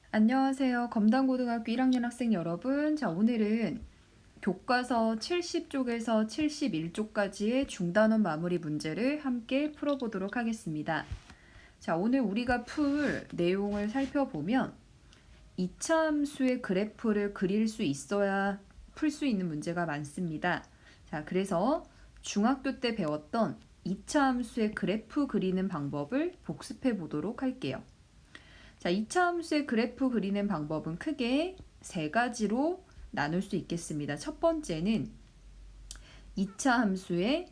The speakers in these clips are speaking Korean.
안녕하세요. 검단고등학교 1학년 학생 여러분. 자, 오늘은 교과서 70쪽에서 71쪽까지의 중단원 마무리 문제를 함께 풀어보도록 하겠습니다. 자, 오늘 우리가 풀 내용을 살펴보면 이차함수의 그래프를 그릴 수 있어야 풀 수 있는 문제가 많습니다. 자, 그래서 중학교 때 배웠던 이차함수의 그래프 그리는 방법을 복습해 보도록 할게요. 자, 이차함수의 그래프 그리는 방법은 크게 세 가지로 나눌 수 있겠습니다. 첫 번째는 이차함수의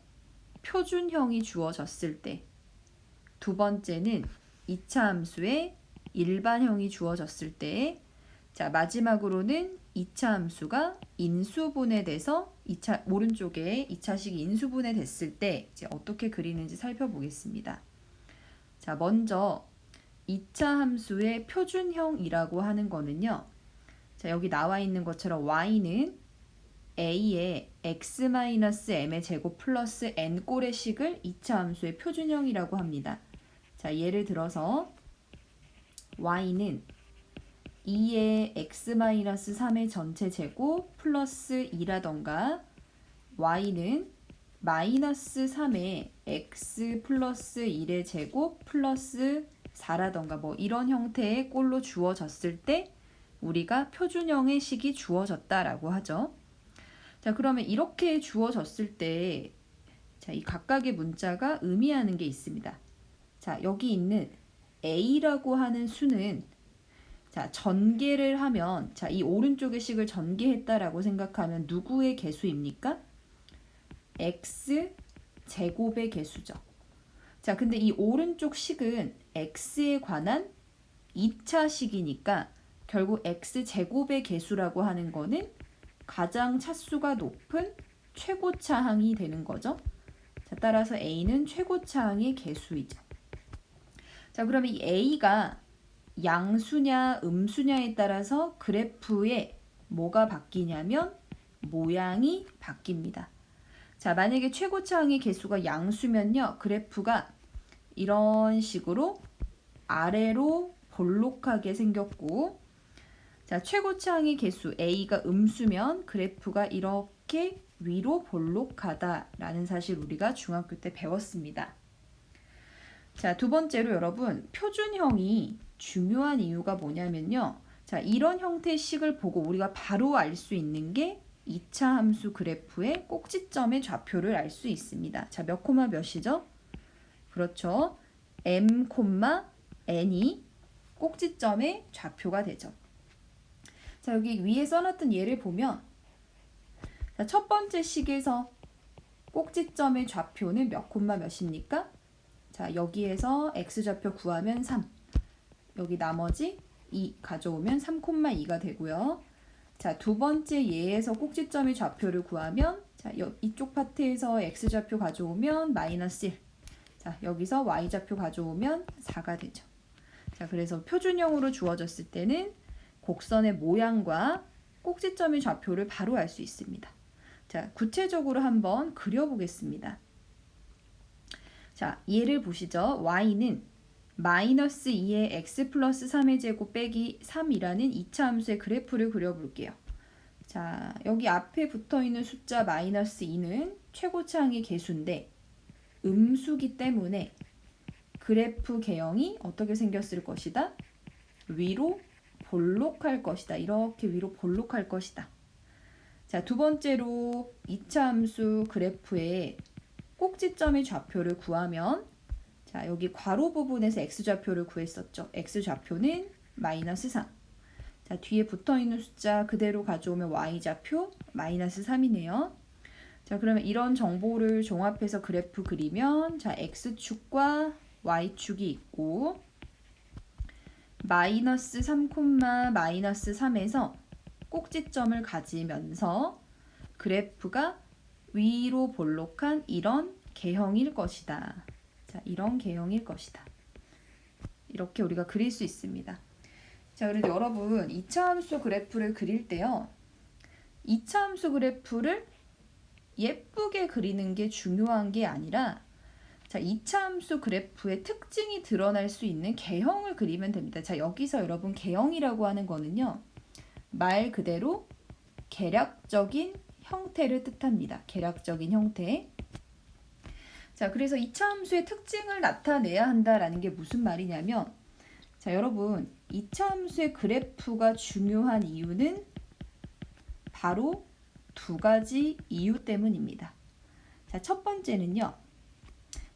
표준형이 주어졌을 때, 두 번째는 이차함수의 일반형이 주어졌을 때, 자, 마지막으로는 이차함수가 인수분해돼서 오른쪽에 2차식이 인수분해됐을 때 이제 어떻게 그리는지 살펴보겠습니다. 자, 먼저 2차 함수의 표준형이라고 하는 거는요. 자, 여기 나와 있는 것처럼 y는 a의 x-m의 제곱 플러스 n꼴의 식을 2차 함수의 표준형이라고 합니다. 자, 예를 들어서 y는 2의 x-3의 전체 제곱 플러스 2라던가 y는 마이너스 3의 x 플러스 1의 제곱 플러스 4라던가 뭐 이런 형태의 꼴로 주어졌을 때 우리가 표준형의 식이 주어졌다라고 하죠. 자, 그러면 이렇게 주어졌을 때 자, 이 각각의 문자가 의미하는 게 있습니다. 자, 여기 있는 a라고 하는 수는 자, 전개를 하면 자, 이 오른쪽의 식을 전개했다라고 생각하면 누구의 개수입니까? x 제곱의 개수죠. 자, 근데 이 오른쪽 식은 x에 관한 2차 식이니까 결국 x 제곱의 개수라고 하는 거는 가장 차수가 높은 최고차항이 되는 거죠. 자, 따라서 a는 최고차항의 개수이죠. 자, 그러면 이 a가 양수냐 음수냐에 따라서 그래프에 뭐가 바뀌냐면 모양이 바뀝니다. 자, 만약에 최고차항의 개수가 양수면요, 그래프가 이런 식으로 아래로 볼록하게 생겼고, 자, 최고차항의 개수 a가 음수면 그래프가 이렇게 위로 볼록하다라는 사실 우리가 중학교 때 배웠습니다. 자, 두 번째로 여러분, 표준형이 중요한 이유가 뭐냐면요. 자, 이런 형태의 식을 보고 우리가 바로 알 수 있는 게 2차 함수 그래프의 꼭지점의 좌표를 알 수 있습니다. 자, 몇 코마 몇이죠? 그렇죠. m, n이 꼭지점의 좌표가 되죠. 자, 여기 위에 써놨던 예를 보면 자, 첫 번째 식에서 꼭지점의 좌표는 몇 콤마 몇입니까? 자, 여기에서 x좌표 구하면 3. 여기 나머지 2 가져오면 3,2가 되고요. 자, 두 번째 예에서 꼭지점의 좌표를 구하면 자, 이쪽 파트에서 x좌표 가져오면 마이너스 1. 자, 여기서 y좌표 가져오면 4가 되죠. 자, 그래서 표준형으로 주어졌을 때는 곡선의 모양과 꼭지점의 좌표를 바로 알 수 있습니다. 자, 구체적으로 한번 그려보겠습니다. 자, 예를 보시죠. y는 마이너스 2의 x 플러스 3의 제곱 빼기 3이라는 2차 함수의 그래프를 그려볼게요. 자, 여기 앞에 붙어있는 숫자 마이너스 2는 최고차항의 개수인데 음수기 때문에 그래프 개형이 어떻게 생겼을 것이다? 위로 볼록할 것이다. 이렇게 위로 볼록할 것이다. 자, 두 번째로 2차 함수 그래프의 꼭지점의 좌표를 구하면 자, 여기 괄호 부분에서 x좌표를 구했었죠. x좌표는 마이너스 3. 자, 뒤에 붙어있는 숫자 그대로 가져오면 y좌표 마이너스 3이네요. 자, 그러면 이런 정보를 종합해서 그래프 그리면 자, x축과 y축이 있고 마이너스 3, 마이너스 3에서 꼭지점을 가지면서 그래프가 위로 볼록한 이런 개형일 것이다. 자, 이런 개형일 것이다. 이렇게 우리가 그릴 수 있습니다. 자, 그래서 여러분 2차 함수 그래프를 그릴 때요. 2차 함수 그래프를 예쁘게 그리는 게 중요한 게 아니라 자, 이차함수 그래프의 특징이 드러날 수 있는 개형을 그리면 됩니다. 자, 여기서 여러분 개형이라고 하는 거는요. 말 그대로 계략적인 형태를 뜻합니다. 계략적인 형태. 자, 그래서 이차함수의 특징을 나타내야 한다라는 게 무슨 말이냐면, 자, 여러분, 이차함수의 그래프가 중요한 이유는 바로 두 가지 이유 때문입니다. 자, 첫 번째는요.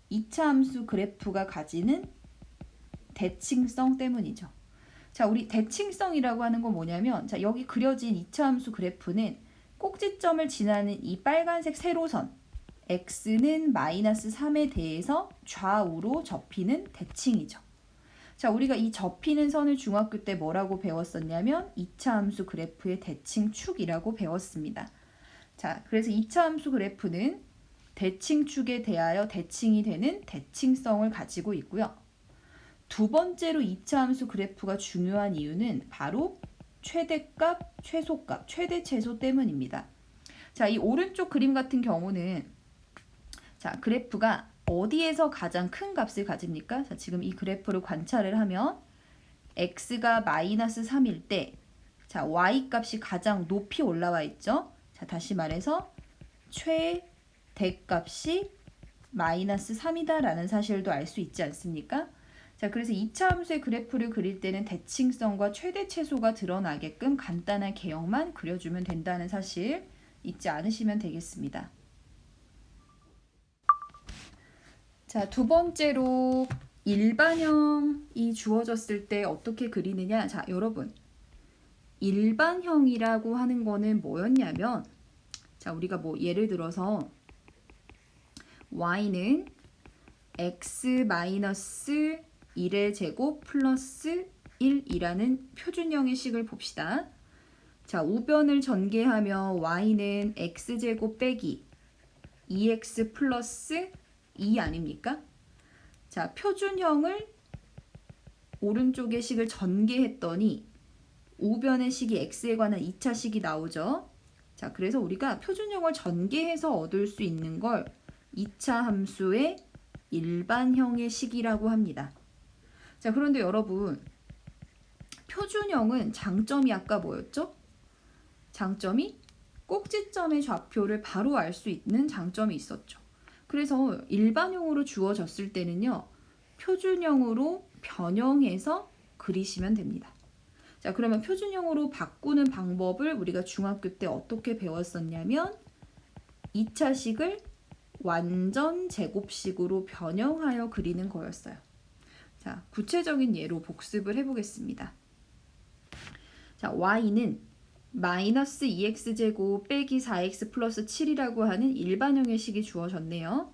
이차함수 그래프가 가지는 대칭성 때문이죠. 자, 우리 대칭성이라고 하는 건 뭐냐면, 자, 여기 그려진 이차함수 그래프는 꼭지점을 지나는 이 빨간색 세로선 x는 마이너스 3에 대해서 좌우로 접히는 대칭이죠. 자, 우리가 이 접히는 선을 중학교 때 뭐라고 배웠었냐면 2차함수 그래프의 대칭축이라고 배웠습니다. 자, 그래서 2차함수 그래프는 대칭축에 대하여 대칭이 되는 대칭성을 가지고 있고요. 두 번째로 2차함수 그래프가 중요한 이유는 바로 최대값, 최소값, 최대 최소 때문입니다. 자, 이 오른쪽 그림 같은 경우는 자, 그래프가 어디에서 가장 큰 값을 가집니까? 자, 지금 이 그래프를 관찰을 하면 x가 마이너스 3일 때 자, y 값이 가장 높이 올라와 있죠. 자, 다시 말해서 최대값이 마이너스 3이다 라는 사실도 알 수 있지 않습니까? 자, 그래서 2차 함수의 그래프를 그릴 때는 대칭성과 최대 최소가 드러나게끔 간단한 개형만 그려주면 된다는 사실 잊지 않으시면 되겠습니다. 자, 두 번째로 일반형이 주어졌을 때 어떻게 그리느냐. 자, 여러분, 일반형이라고 하는 거는 뭐였냐면, 자, 우리가 뭐 예를 들어서 y는 x-1의 제곱 플러스 1이라는 표준형의 식을 봅시다. 자, 우변을 전개하면 y는 x제곱 빼기 2x 플러스 2 아닙니까? 자, 표준형을 오른쪽의 식을 전개했더니 우변의 식이 x에 관한 2차 식이 나오죠. 자, 그래서 우리가 표준형을 전개해서 얻을 수 있는 걸 2차 함수의 일반형의 식이라고 합니다. 자, 그런데 여러분, 표준형은 장점이 아까 뭐였죠? 장점이 꼭지점의 좌표를 바로 알 수 있는 장점이 있었죠. 그래서 일반형으로 주어졌을 때는요. 표준형으로 변형해서 그리시면 됩니다. 자, 그러면 표준형으로 바꾸는 방법을 우리가 중학교 때 어떻게 배웠었냐면 2차식을 완전 제곱식으로 변형하여 그리는 거였어요. 자, 구체적인 예로 복습을 해보겠습니다. 자, y는 마이너스 2x제곱 빼기 4x 플러스 7이라고 하는 일반형의 식이 주어졌네요.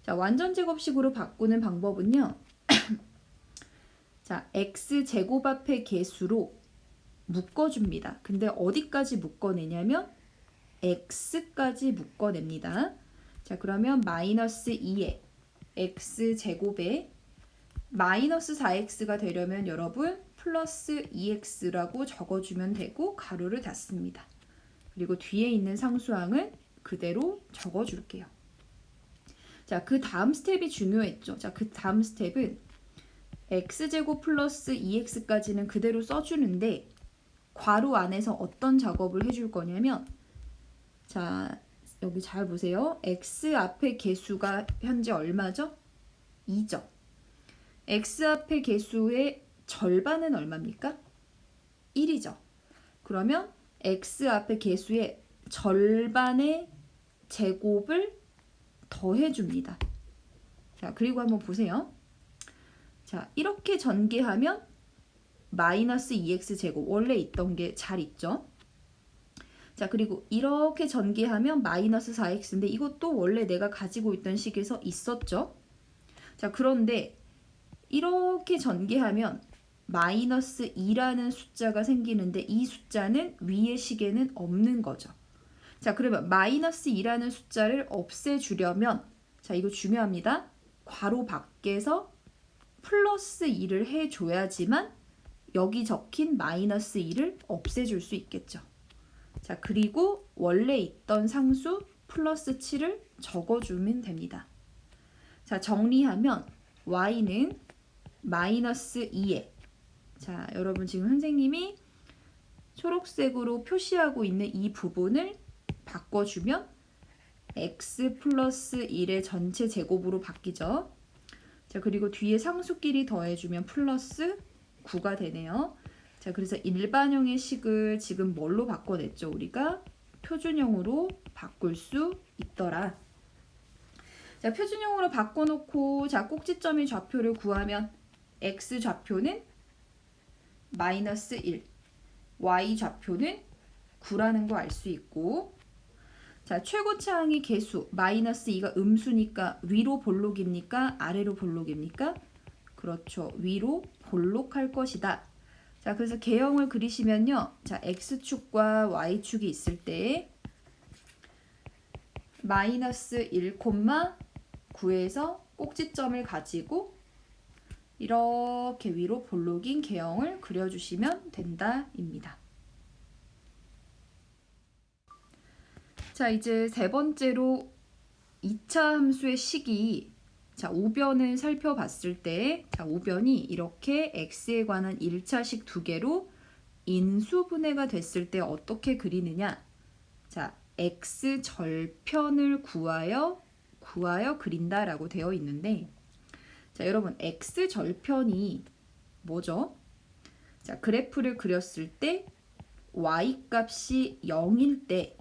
자, 완전 제곱식으로 바꾸는 방법은요. 자, x제곱 앞의 개수로 묶어줍니다. 근데 어디까지 묶어내냐면 x까지 묶어냅니다. 자, 그러면 마이너스 2에 x제곱에 마이너스 4x가 되려면 여러분 플러스 2x라고 적어주면 되고 가로를 닫습니다. 그리고 뒤에 있는 상수항을 그대로 적어줄게요. 자, 그 다음 스텝이 중요했죠. 자, 그 다음 스텝은 x제곱 플러스 2x까지는 그대로 써주는데 괄호 안에서 어떤 작업을 해줄 거냐면 자, 여기 잘 보세요. x 앞의 개수가 현재 얼마죠? 2죠. x 앞의 개수의 절반은 얼마입니까? 1이죠. 그러면 x 앞의 개수의 절반의 제곱을 더해줍니다. 자, 그리고 한번 보세요. 자, 이렇게 전개하면 마이너스 2x 제곱 원래 있던 게 잘 있죠. 자, 그리고 이렇게 전개하면 마이너스 4x인데 이것도 원래 내가 가지고 있던 식에서 있었죠. 자, 그런데 이렇게 전개하면 마이너스 2라는 숫자가 생기는데 이 숫자는 위의 식에는 없는 거죠. 자, 그러면 마이너스 2라는 숫자를 없애주려면 자, 이거 중요합니다. 괄호 밖에서 플러스 2를 해줘야지만 여기 적힌 마이너스 2를 없애줄 수 있겠죠. 자, 그리고 원래 있던 상수 플러스 7을 적어주면 됩니다. 자, 정리하면 y는 마이너스 2에, 자, 여러분 지금 선생님이 초록색으로 표시하고 있는 이 부분을 바꿔주면 x 플러스 1의 전체 제곱으로 바뀌죠. 자, 그리고 뒤에 상수끼리 더해주면 플러스 9가 되네요. 자, 그래서 일반형의 식을 지금 뭘로 바꿔냈죠? 우리가 표준형으로 바꿀 수 있더라. 자, 표준형으로 바꿔놓고 자, 꼭지점의 좌표를 구하면 x 좌표는 마이너스 1, y 좌표는 9라는 거 알 수 있고, 자, 최고차항의 개수 마이너스 2가 음수니까 위로 볼록입니까? 아래로 볼록입니까? 그렇죠. 위로 볼록할 것이다. 자, 그래서 개형을 그리시면요. 자, x축과 y축이 있을 때 마이너스 1, 9에서 꼭지점을 가지고 이렇게 위로 볼록인 개형을 그려주시면 된다입니다. 자, 이제 세 번째로 2차 함수의 식이, 자, 우변을 살펴봤을 때, 자, 우변이 이렇게 x에 관한 1차식 두 개로 인수분해가 됐을 때 어떻게 그리느냐? 자, x 절편을 구하여 그린다라고 되어 있는데, 자, 여러분 x 절편이 뭐죠? 자, 그래프를 그렸을 때 y 값이 0일 때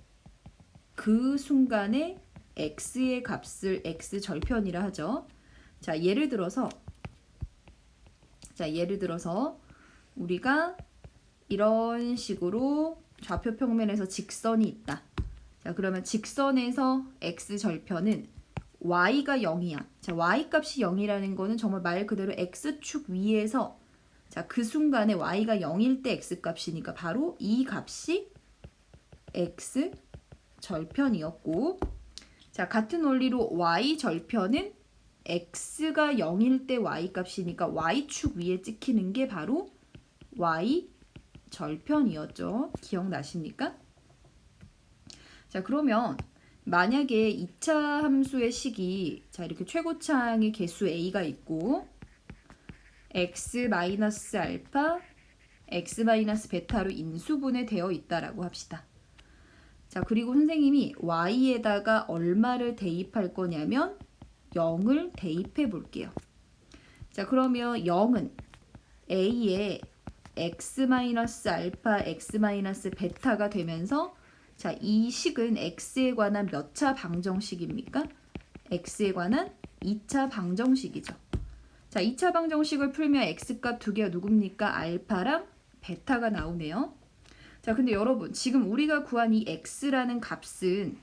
그 순간에 x의 값을 x 절편이라 하죠. 자, 예를 들어서 우리가 이런 식으로 좌표 평면에서 직선이 있다. 자, 그러면 직선에서 x 절편은 y가 0이야. 자, y 값이 0이라는 거는 정말 말 그대로 x축 위에서, 자, 그 순간에 y가 0일 때 x 값이니까 바로 이 값이 x 절편이었고, 자, 같은 원리로 y 절편은 x가 0일 때 y 값이니까 y축 위에 찍히는 게 바로 y 절편이었죠. 기억나십니까? 자, 그러면 만약에 2차 함수의 식이, 자, 이렇게 최고차항의 개수 a가 있고 x-알파, x-베타로 인수분해 되어 있다라고 합시다. 자, 그리고 선생님이 y에다가 얼마를 대입할 거냐면 0을 대입해 볼게요. 자, 그러면 0은 a에 x-알파, x-베타가 되면서, 자, 이 식은 x에 관한 몇 차 방정식입니까? x에 관한 2차 방정식이죠. 자, 2차 방정식을 풀면 x값 두 개가 누굽니까? 알파랑 베타가 나오네요. 자, 근데 여러분 지금 우리가 구한 이 x라는 값은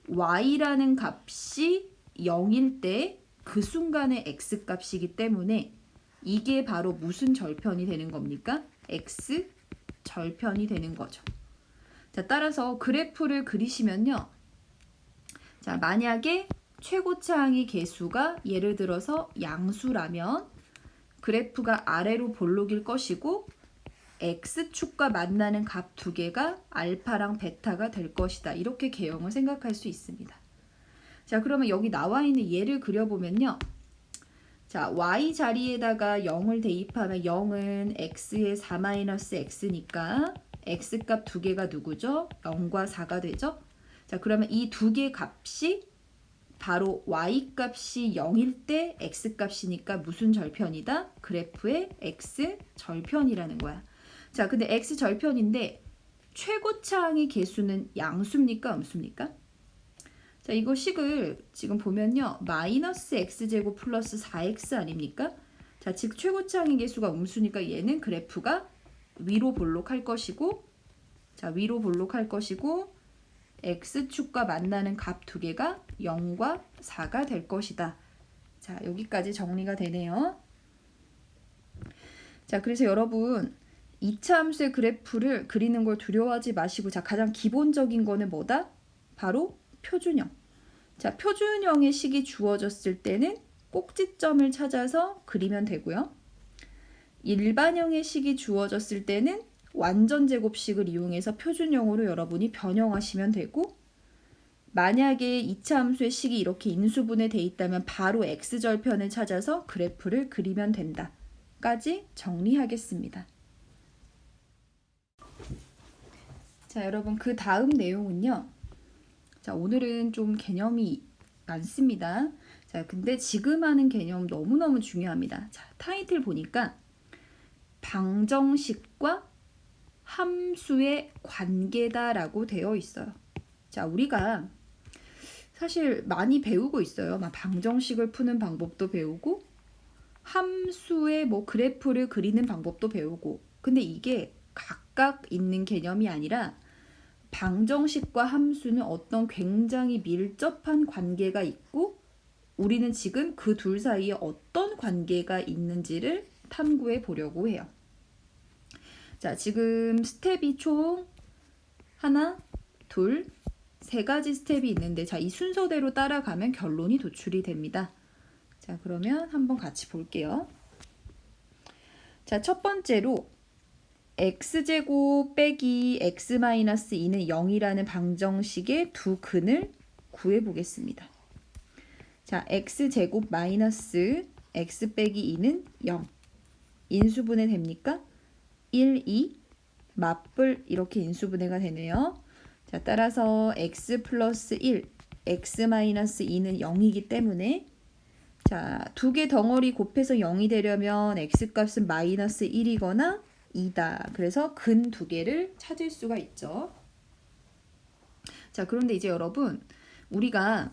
y라는 값이 0일 때 그 순간의 x 값이기 때문에 이게 바로 무슨 절편이 되는 겁니까? x 절편이 되는 거죠. 자, 따라서 그래프를 그리시면요. 자, 만약에 최고차항의 개수가 예를 들어서 양수라면 그래프가 아래로 볼록일 것이고 x축과 만나는 값 두 개가 알파랑 베타가 될 것이다. 이렇게 개형을 생각할 수 있습니다. 자, 그러면 여기 나와 있는 예를 그려보면요. 자, y 자리에다가 0을 대입하면 0은 x의 4-x니까 x값 두 개가 누구죠? 0과 4가 되죠? 자, 그러면 이 두 개 값이 바로 y값이 0일 때 x값이니까 무슨 절편이다? 그래프의 x절편이라는 거야. 자, 근데 x절편인데 최고차항의 개수는 양수입니까? 음수입니까? 자, 이거 식을 지금 보면요. 마이너스 x제곱 플러스 4x 아닙니까? 자, 즉 최고차항의 개수가 음수니까 얘는 그래프가 위로 볼록할 것이고, 자, 위로 볼록할 것이고 x축과 만나는 값 두 개가 0과 4가 될 것이다. 자, 여기까지 정리가 되네요. 자, 그래서 여러분 2차 함수의 그래프를 그리는 걸 두려워하지 마시고, 자, 가장 기본적인 거는 뭐다? 바로 표준형. 자, 표준형의 식이 주어졌을 때는 꼭지점을 찾아서 그리면 되고요. 일반형의 식이 주어졌을 때는 완전 제곱식을 이용해서 표준형으로 여러분이 변형하시면 되고, 만약에 이차함수의 식이 이렇게 인수분해 돼 있다면 바로 x절편을 찾아서 그래프를 그리면 된다. 까지 정리하겠습니다. 자, 여러분 그 다음 내용은요. 자, 오늘은 좀 개념이 많습니다. 자, 근데 지금 하는 개념 너무너무 중요합니다. 자, 타이틀 보니까 방정식과 함수의 관계다라고 되어 있어요. 자, 우리가 사실 많이 배우고 있어요. 막 방정식을 푸는 방법도 배우고 함수의 뭐 그래프를 그리는 방법도 배우고. 근데 이게 각각 있는 개념이 아니라 방정식과 함수는 어떤 굉장히 밀접한 관계가 있고 우리는 지금 그 둘 사이에 어떤 관계가 있는지를 탐구해 보려고 해요. 자, 지금 스텝이 총 하나, 둘, 세 가지 스텝이 있는데 자, 이 순서대로 따라가면 결론이 도출이 됩니다. 자, 그러면 한번 같이 볼게요. 자, 첫 번째로 x제곱 빼기 x-2는 0이라는 방정식의 두 근을 구해 보겠습니다. 자, x제곱 마이너스 x 빼기 2는 0. 인수분해 됩니까? 1, 2, 맞불 이렇게 인수분해가 되네요. 자, 따라서 x 플러스 1, x-2는 0이기 때문에 자, 두 개 덩어리 곱해서 0이 되려면 x값은 마이너스 1이거나 2다. 그래서 근 두 개를 찾을 수가 있죠. 자, 그런데 이제 여러분 우리가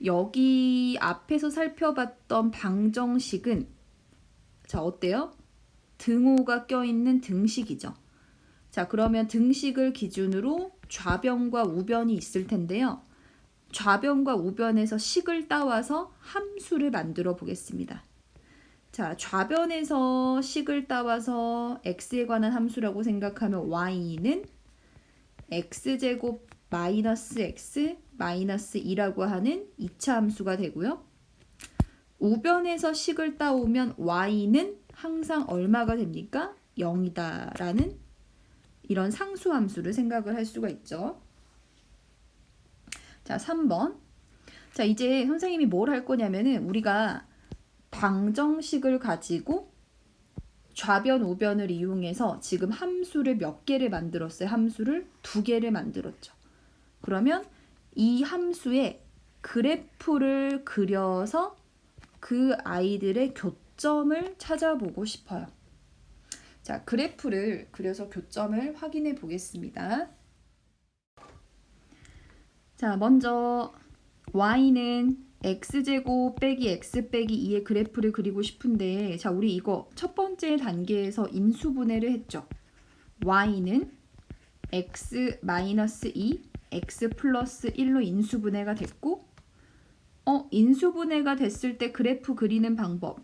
여기 앞에서 살펴봤던 방정식은 자, 어때요? 등호가 껴있는 등식이죠. 자, 그러면 등식을 기준으로 좌변과 우변이 있을 텐데요. 좌변과 우변에서 식을 따와서 함수를 만들어 보겠습니다. 자, 좌변에서 식을 따와서 x에 관한 함수라고 생각하면 y는 x제곱 마이너스 x 마이너스 2라고 하는 2차 함수가 되고요. 우변에서 식을 따오면 y는 항상 얼마가 됩니까? 0이다 라는 이런 상수함수를 생각을 할 수가 있죠. 자, 3번. 자, 이제 선생님이 뭘 할 거냐면은 우리가 방정식을 가지고 좌변, 우변을 이용해서 지금 함수를 몇 개를 만들었어요? 함수를 2개를 만들었죠. 그러면 이 함수의 그래프를 그려서 그 아이들의 교점을 찾아보고 싶어요. 자, 그래프를 그려서 교점을 확인해 보겠습니다. 자, 먼저 y는 x제곱 빼기 x 빼기 2의 그래프를 그리고 싶은데 자, 우리 이거 첫 번째 단계에서 인수분해를 했죠. y는 x 마이너스 2, x 플러스 1로 인수분해가 됐고 인수분해가 됐을 때 그래프 그리는 방법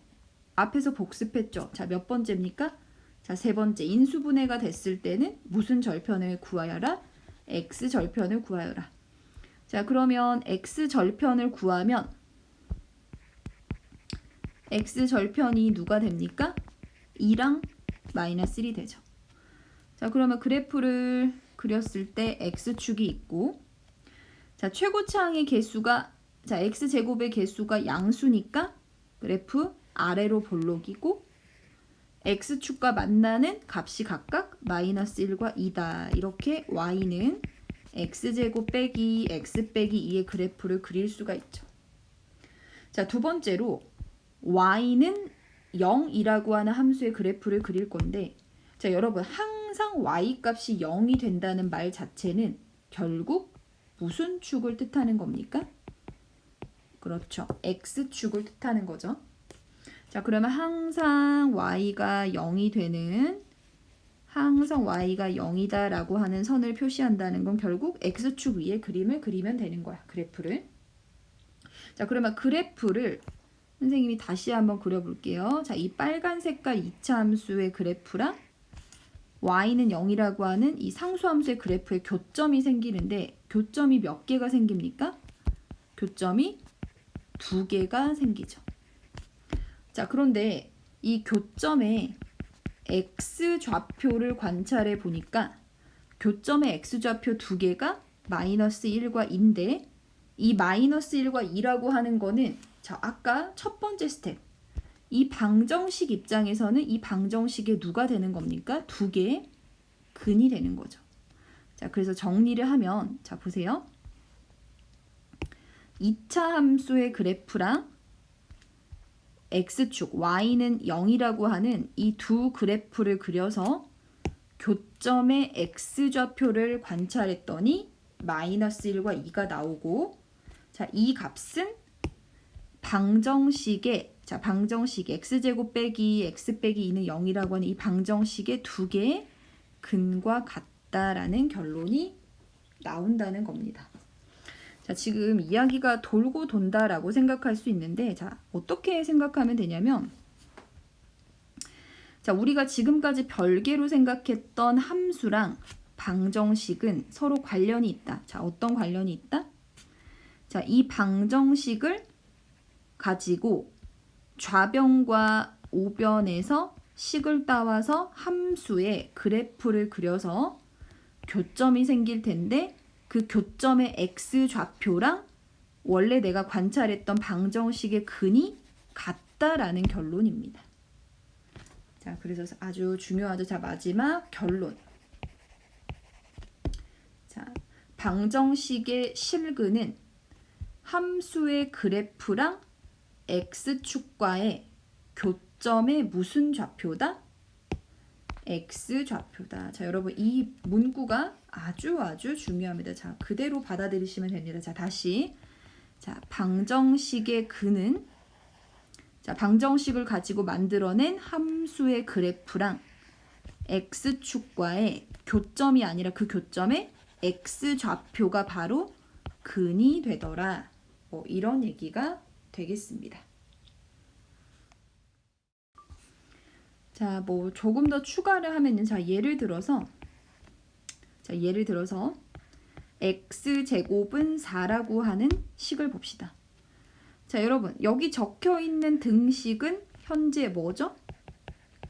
앞에서 복습했죠. 자, 몇 번째입니까? 자, 세 번째. 인수분해가 됐을 때는 무슨 절편을 구하여라? x 절편을 구하여라. 자, 그러면 x 절편을 구하면 x 절편이 누가 됩니까? 2랑 마이너스 1이 되죠. 자, 그러면 그래프를 그렸을 때 x축이 있고 자, 최고차항의 개수가 자, x제곱의 개수가 양수니까 그래프 아래로 볼록이고 x축과 만나는 값이 각각 마이너스 1과 2다. 이렇게 y는 x제곱 빼기 x 빼기 2의 그래프를 그릴 수가 있죠. 자, 두 번째로 y는 0이라고 하는 함수의 그래프를 그릴 건데 자, 여러분 항상 y값이 0이 된다는 말 자체는 결국 무슨 축을 뜻하는 겁니까? 그렇죠. x축을 뜻하는 거죠. 자, 그러면 항상 y가 0이 되는 항상 y가 0이다 라고 하는 선을 표시한다는 건 결국 x축 위에 그림을 그리면 되는 거야. 그래프를. 자, 그러면 그래프를 선생님이 다시 한번 그려볼게요. 자, 이 빨간 색깔 2차 함수의 그래프랑 y는 0이라고 하는 이 상수함수의 그래프에 교점이 생기는데 교점이 몇 개가 생깁니까? 교점이 2개가 생기죠. 자, 그런데 이 교점에 x좌표를 관찰해 보니까 교점의 x좌표 2개가 마이너스 1과 2인데 이 마이너스 1과 2라고 하는 거는 자, 아까 첫 번째 스텝 이 방정식 입장에서는 이 방정식에 누가 되는 겁니까? 두 개의 근이 되는 거죠. 자, 그래서 정리를 하면 자, 보세요. 2차 함수의 그래프랑 x축 y는 0이라고 하는 이 두 그래프를 그려서 교점의 x좌표를 관찰했더니 마이너스 1과 2가 나오고 자, 이 값은 방정식의 자, 방정식 x제곱 빼기 x 빼기 2는 0이라고 하는 이 방정식의 두 개의 근과 같다라는 결론이 나온다는 겁니다. 자, 지금 이야기가 돌고 돈다라고 생각할 수 있는데 자, 어떻게 생각하면 되냐면 자, 우리가 지금까지 별개로 생각했던 함수랑 방정식은 서로 관련이 있다. 자, 어떤 관련이 있다? 자, 이 방정식을 가지고 좌변과 우변에서 식을 따와서 함수의 그래프를 그려서 교점이 생길 텐데 그 교점의 x좌표랑 원래 내가 관찰했던 방정식의 근이 같다라는 결론입니다. 자, 그래서 아주 중요하죠. 자, 마지막 결론. 자, 방정식의 실근은 함수의 그래프랑 x축과의 교점의 무슨 좌표다? x좌표다. 자, 여러분 이 문구가 아주 중요합니다. 자, 그대로 받아들이시면 됩니다. 자, 다시. 자, 방정식의 근은 자, 방정식을 가지고 만들어낸 함수의 그래프랑 x축과의 교점이 아니라 그 교점의 x좌표가 바로 근이 되더라. 뭐 이런 얘기가 되겠습니다. 자, 뭐 조금 더 추가를 하면은 자, 예를 들어서 x제곱은 4라고 하는 식을 봅시다. 자, 여러분 여기 적혀 있는 등식은 현재 뭐죠?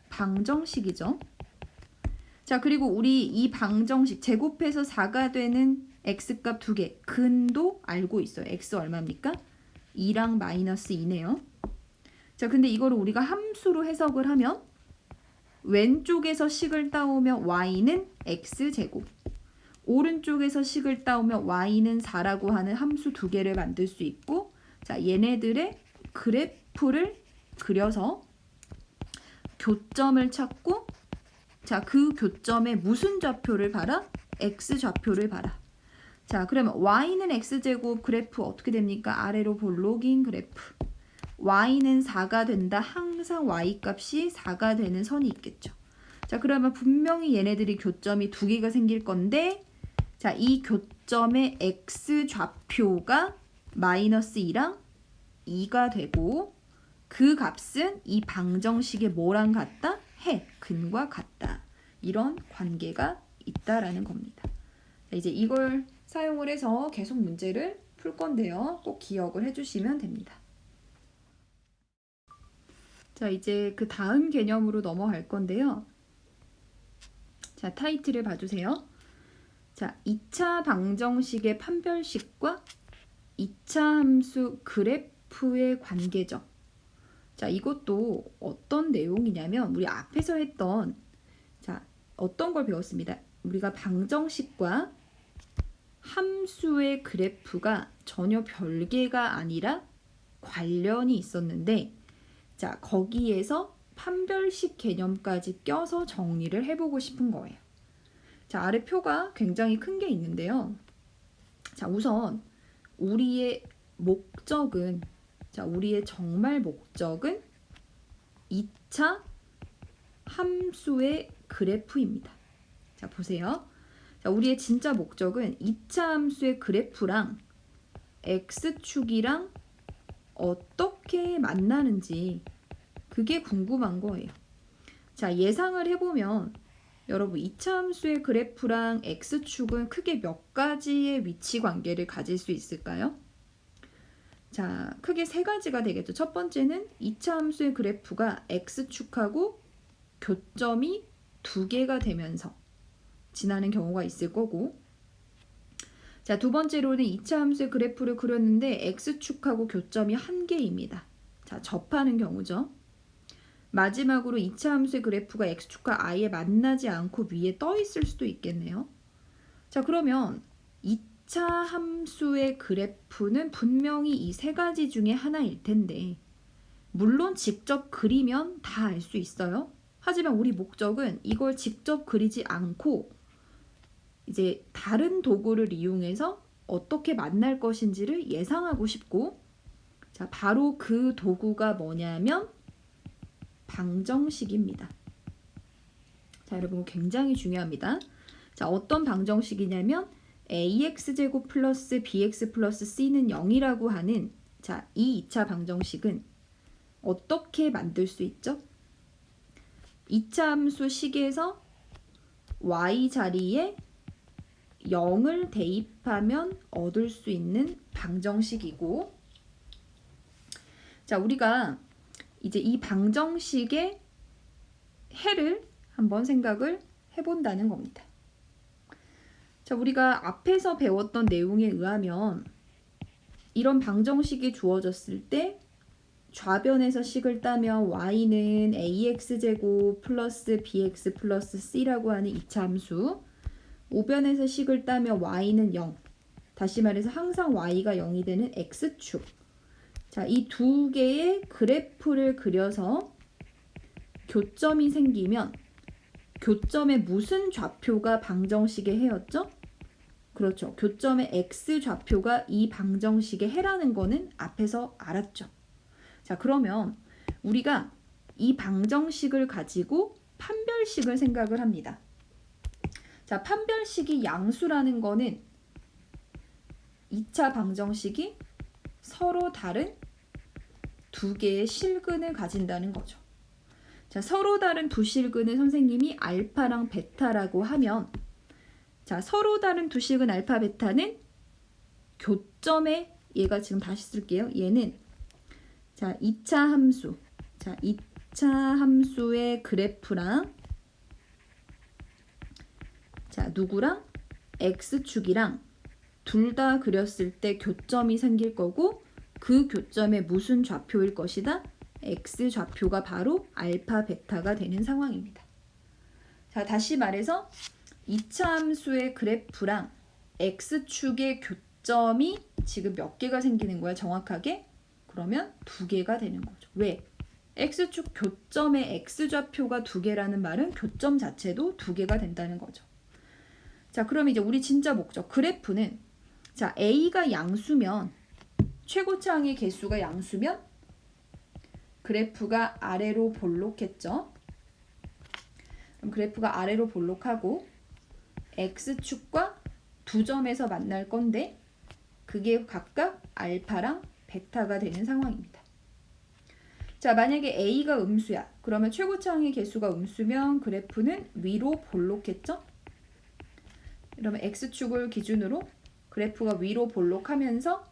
방정식이죠. 자, 그리고 우리 이 방정식 제곱해서 4가 되는 x값 두 개 근도 알고 있어요. x 얼마입니까? 2랑 마이너스 2네요. 자, 근데 이거를 우리가 함수로 해석을 하면 왼쪽에서 식을 따오면 y는 x제곱, 오른쪽에서 식을 따오면 y는 4라고 하는 함수 두 개를 만들 수 있고 자, 얘네들의 그래프를 그려서 교점을 찾고 자, 그 교점에 무슨 좌표를 봐라? x좌표를 봐라. 자, 그러면 y는 x제곱 그래프 어떻게 됩니까? 아래로 볼록인 그래프. y는 4가 된다. 항상 y값이 4가 되는 선이 있겠죠. 자, 그러면 분명히 얘네들이 교점이 두 개가 생길 건데 자, 이 교점의 x좌표가 마이너스 2랑 2가 되고 그 값은 이 방정식의 뭐랑 같다? 해, 근과 같다. 이런 관계가 있다라는 겁니다. 자, 이제 이걸 사용을 해서 계속 문제를 풀 건데요. 꼭 기억을 해주시면 됩니다. 자, 이제 그 다음 개념으로 넘어갈 건데요. 자, 타이틀을 봐주세요. 자, 2차 방정식의 판별식과 2차 함수 그래프의 관계적. 자, 이것도 어떤 내용이냐면 우리 앞에서 했던 자, 어떤 걸 배웠습니다. 우리가 방정식과 함수의 그래프가 전혀 별개가 아니라 관련이 있었는데 자, 거기에서 판별식 개념까지 껴서 정리를 해보고 싶은 거예요. 자, 아래 표가 굉장히 큰 게 있는데요. 자, 우선 우리의 목적은 자, 우리의 정말 목적은 2차 함수의 그래프입니다. 자, 보세요. 자, 우리의 진짜 목적은 2차 함수의 그래프랑 x축이랑 어떻게 만나는지 그게 궁금한 거예요. 자, 예상을 해보면 여러분 2차 함수의 그래프랑 x축은 크게 몇 가지의 위치 관계를 가질 수 있을까요? 자, 크게 세 가지가 되겠죠. 첫 번째는 2차 함수의 그래프가 x축하고 교점이 두 개가 되면서 지나는 경우가 있을 거고 자, 두 번째로는 2차 함수의 그래프를 그렸는데 x축하고 교점이 한 개입니다. 자, 접하는 경우죠. 마지막으로 2차 함수의 그래프가 x축과 아예 만나지 않고 위에 떠 있을 수도 있겠네요. 자, 그러면 2차 함수의 그래프는 분명히 이 세 가지 중에 하나일 텐데 물론 직접 그리면 다 알 수 있어요. 하지만 우리 목적은 이걸 직접 그리지 않고 이제 다른 도구를 이용해서 어떻게 만날 것인지를 예상하고 싶고, 자, 바로 그 도구가 뭐냐면 방정식입니다. 자, 여러분 굉장히 중요합니다. 자, 어떤 방정식이냐면 ax제곱 플러스 bx 플러스 c는 0이라고 하는 자, 이 2차 방정식은 어떻게 만들 수 있죠? 2차 함수 식에서 y 자리에 0을 대입하면 얻을 수 있는 방정식이고, 자, 우리가 이제 이 방정식의 해를 한번 생각을 해본다는 겁니다. 자, 우리가 앞에서 배웠던 내용에 의하면 이런 방정식이 주어졌을 때 좌변에서 식을 따면 y는 ax제곱 플러스 bx 플러스 c라고 하는 2차 함수, 우변에서 식을 따면 y는 0, 다시 말해서 항상 y가 0이 되는 x축. 자, 이 두 개의 그래프를 그려서 교점이 생기면 교점의 무슨 좌표가 방정식의 해였죠? 그렇죠. 교점의 x좌표가 이 방정식의 해라는 거는 앞에서 알았죠. 자, 그러면 우리가 이 방정식을 가지고 판별식을 생각을 합니다. 자, 판별식이 양수라는 거는 2차 방정식이 서로 다른 두 개의 실근을 가진다는 거죠. 자, 서로 다른 두 실근을 선생님이 알파랑 베타라고 하면, 자, 서로 다른 두 실근 알파 베타는 교점에, 얘가 지금 다시 쓸게요. 얘는 자, 2차 함수. 자, 2차 함수의 그래프랑 자, 누구랑? x축이랑 둘 다 그렸을 때 교점이 생길 거고, 그 교점의 무슨 좌표일 것이다? x좌표가 바로 알파 베타가 되는 상황입니다. 자, 다시 말해서 2차 함수의 그래프랑 x축의 교점이 지금 몇 개가 생기는 거야, 정확하게? 그러면 두 개가 되는 거죠. 왜? x축 교점의 x좌표가 두 개라는 말은 교점 자체도 두 개가 된다는 거죠. 자, 그럼 이제 우리 진짜 목적, 그래프는 자, a가 양수면, 최고차항의 개수가 양수면 그래프가 아래로 볼록했죠. 그럼 그래프가 아래로 볼록하고 x축과 두 점에서 만날 건데 그게 각각 알파랑 베타가 되는 상황입니다. 자, 만약에 a가 음수야. 그러면 최고차항의 개수가 음수면 그래프는 위로 볼록했죠. 그러면 x축을 기준으로 그래프가 위로 볼록하면서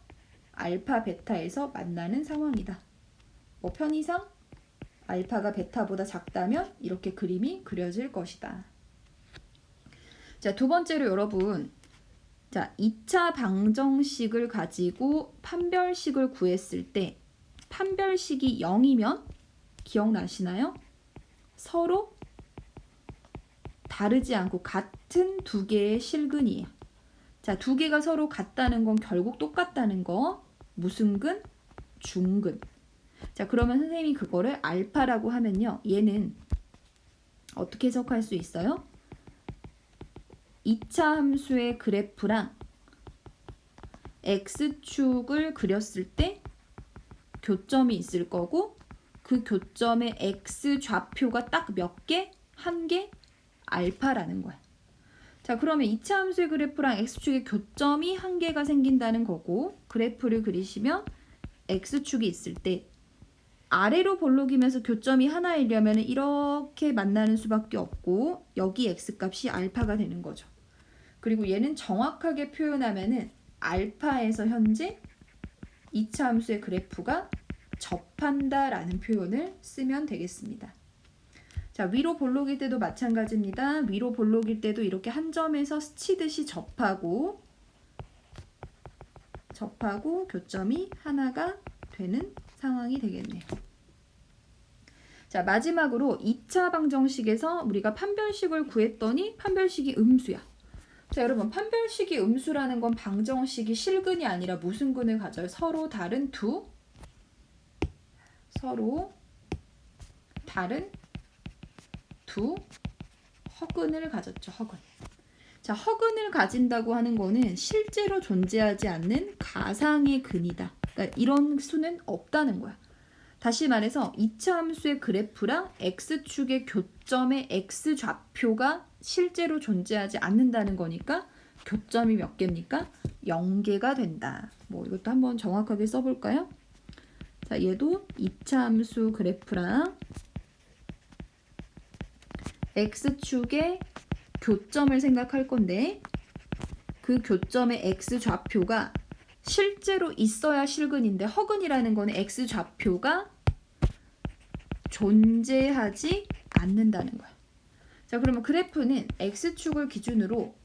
알파 베타에서 만나는 상황이다. 뭐 편의상 알파가 베타보다 작다면 이렇게 그림이 그려질 것이다. 자, 두 번째로 여러분, 자, 2차 방정식을 가지고 판별식을 구했을 때 판별식이 0이면 기억나시나요? 서로 다르지 않고 같은 두 개의 실근이에요. 자, 두 개가 서로 같다는 건 결국 똑같다는 거. 무슨 근? 중근. 자, 그러면 선생님이 그거를 알파라고 하면요, 얘는 어떻게 해석할 수 있어요? 2차 함수의 그래프랑 x축을 그렸을 때 교점이 있을 거고, 그 교점의 x좌표가 딱 몇 개? 한 개? 알파라는 거야. 자, 그러면 2차 함수의 그래프랑 x축의 교점이 한 개가 생긴다는 거고, 그래프를 그리시면 x축이 있을 때 아래로 볼록이면서 교점이 하나이려면 이렇게 만나는 수밖에 없고, 여기 x값이 알파가 되는 거죠. 그리고 얘는 정확하게 표현하면은 알파에서 현재 2차 함수의 그래프가 접한다라는 표현을 쓰면 되겠습니다. 자, 위로 볼록일 때도 마찬가지입니다. 위로 볼록일 때도 이렇게 한 점에서 스치듯이 접하고, 접하고 교점이 하나가 되는 상황이 되겠네요. 자, 마지막으로 2차 방정식에서 우리가 판별식을 구했더니 판별식이 음수야. 자, 여러분, 판별식이 음수라는 건 방정식이 실근이 아니라 무슨 근을 가져요? 서로 다른 두 허근을 가졌죠. 허근. 자, 허근을 가진다고 하는 거는 실제로 존재하지 않는 가상의 근이다. 그러니까 이런 수는 없다는 거야. 다시 말해서 2차 함수의 그래프랑 x축의 교점의 x좌표가 실제로 존재하지 않는다는 거니까 교점이 몇 개입니까? 0개가 된다. 뭐 이것도 한번 정확하게 써볼까요? 자, 얘도 2차 함수 그래프랑 x축의 교점을 생각할 건데 그 교점의 x좌표가 실제로 있어야 실근인데 허근이라는 거는 x좌표가 존재하지 않는다는 거야. 자, 그러면 그래프는 x축을 기준으로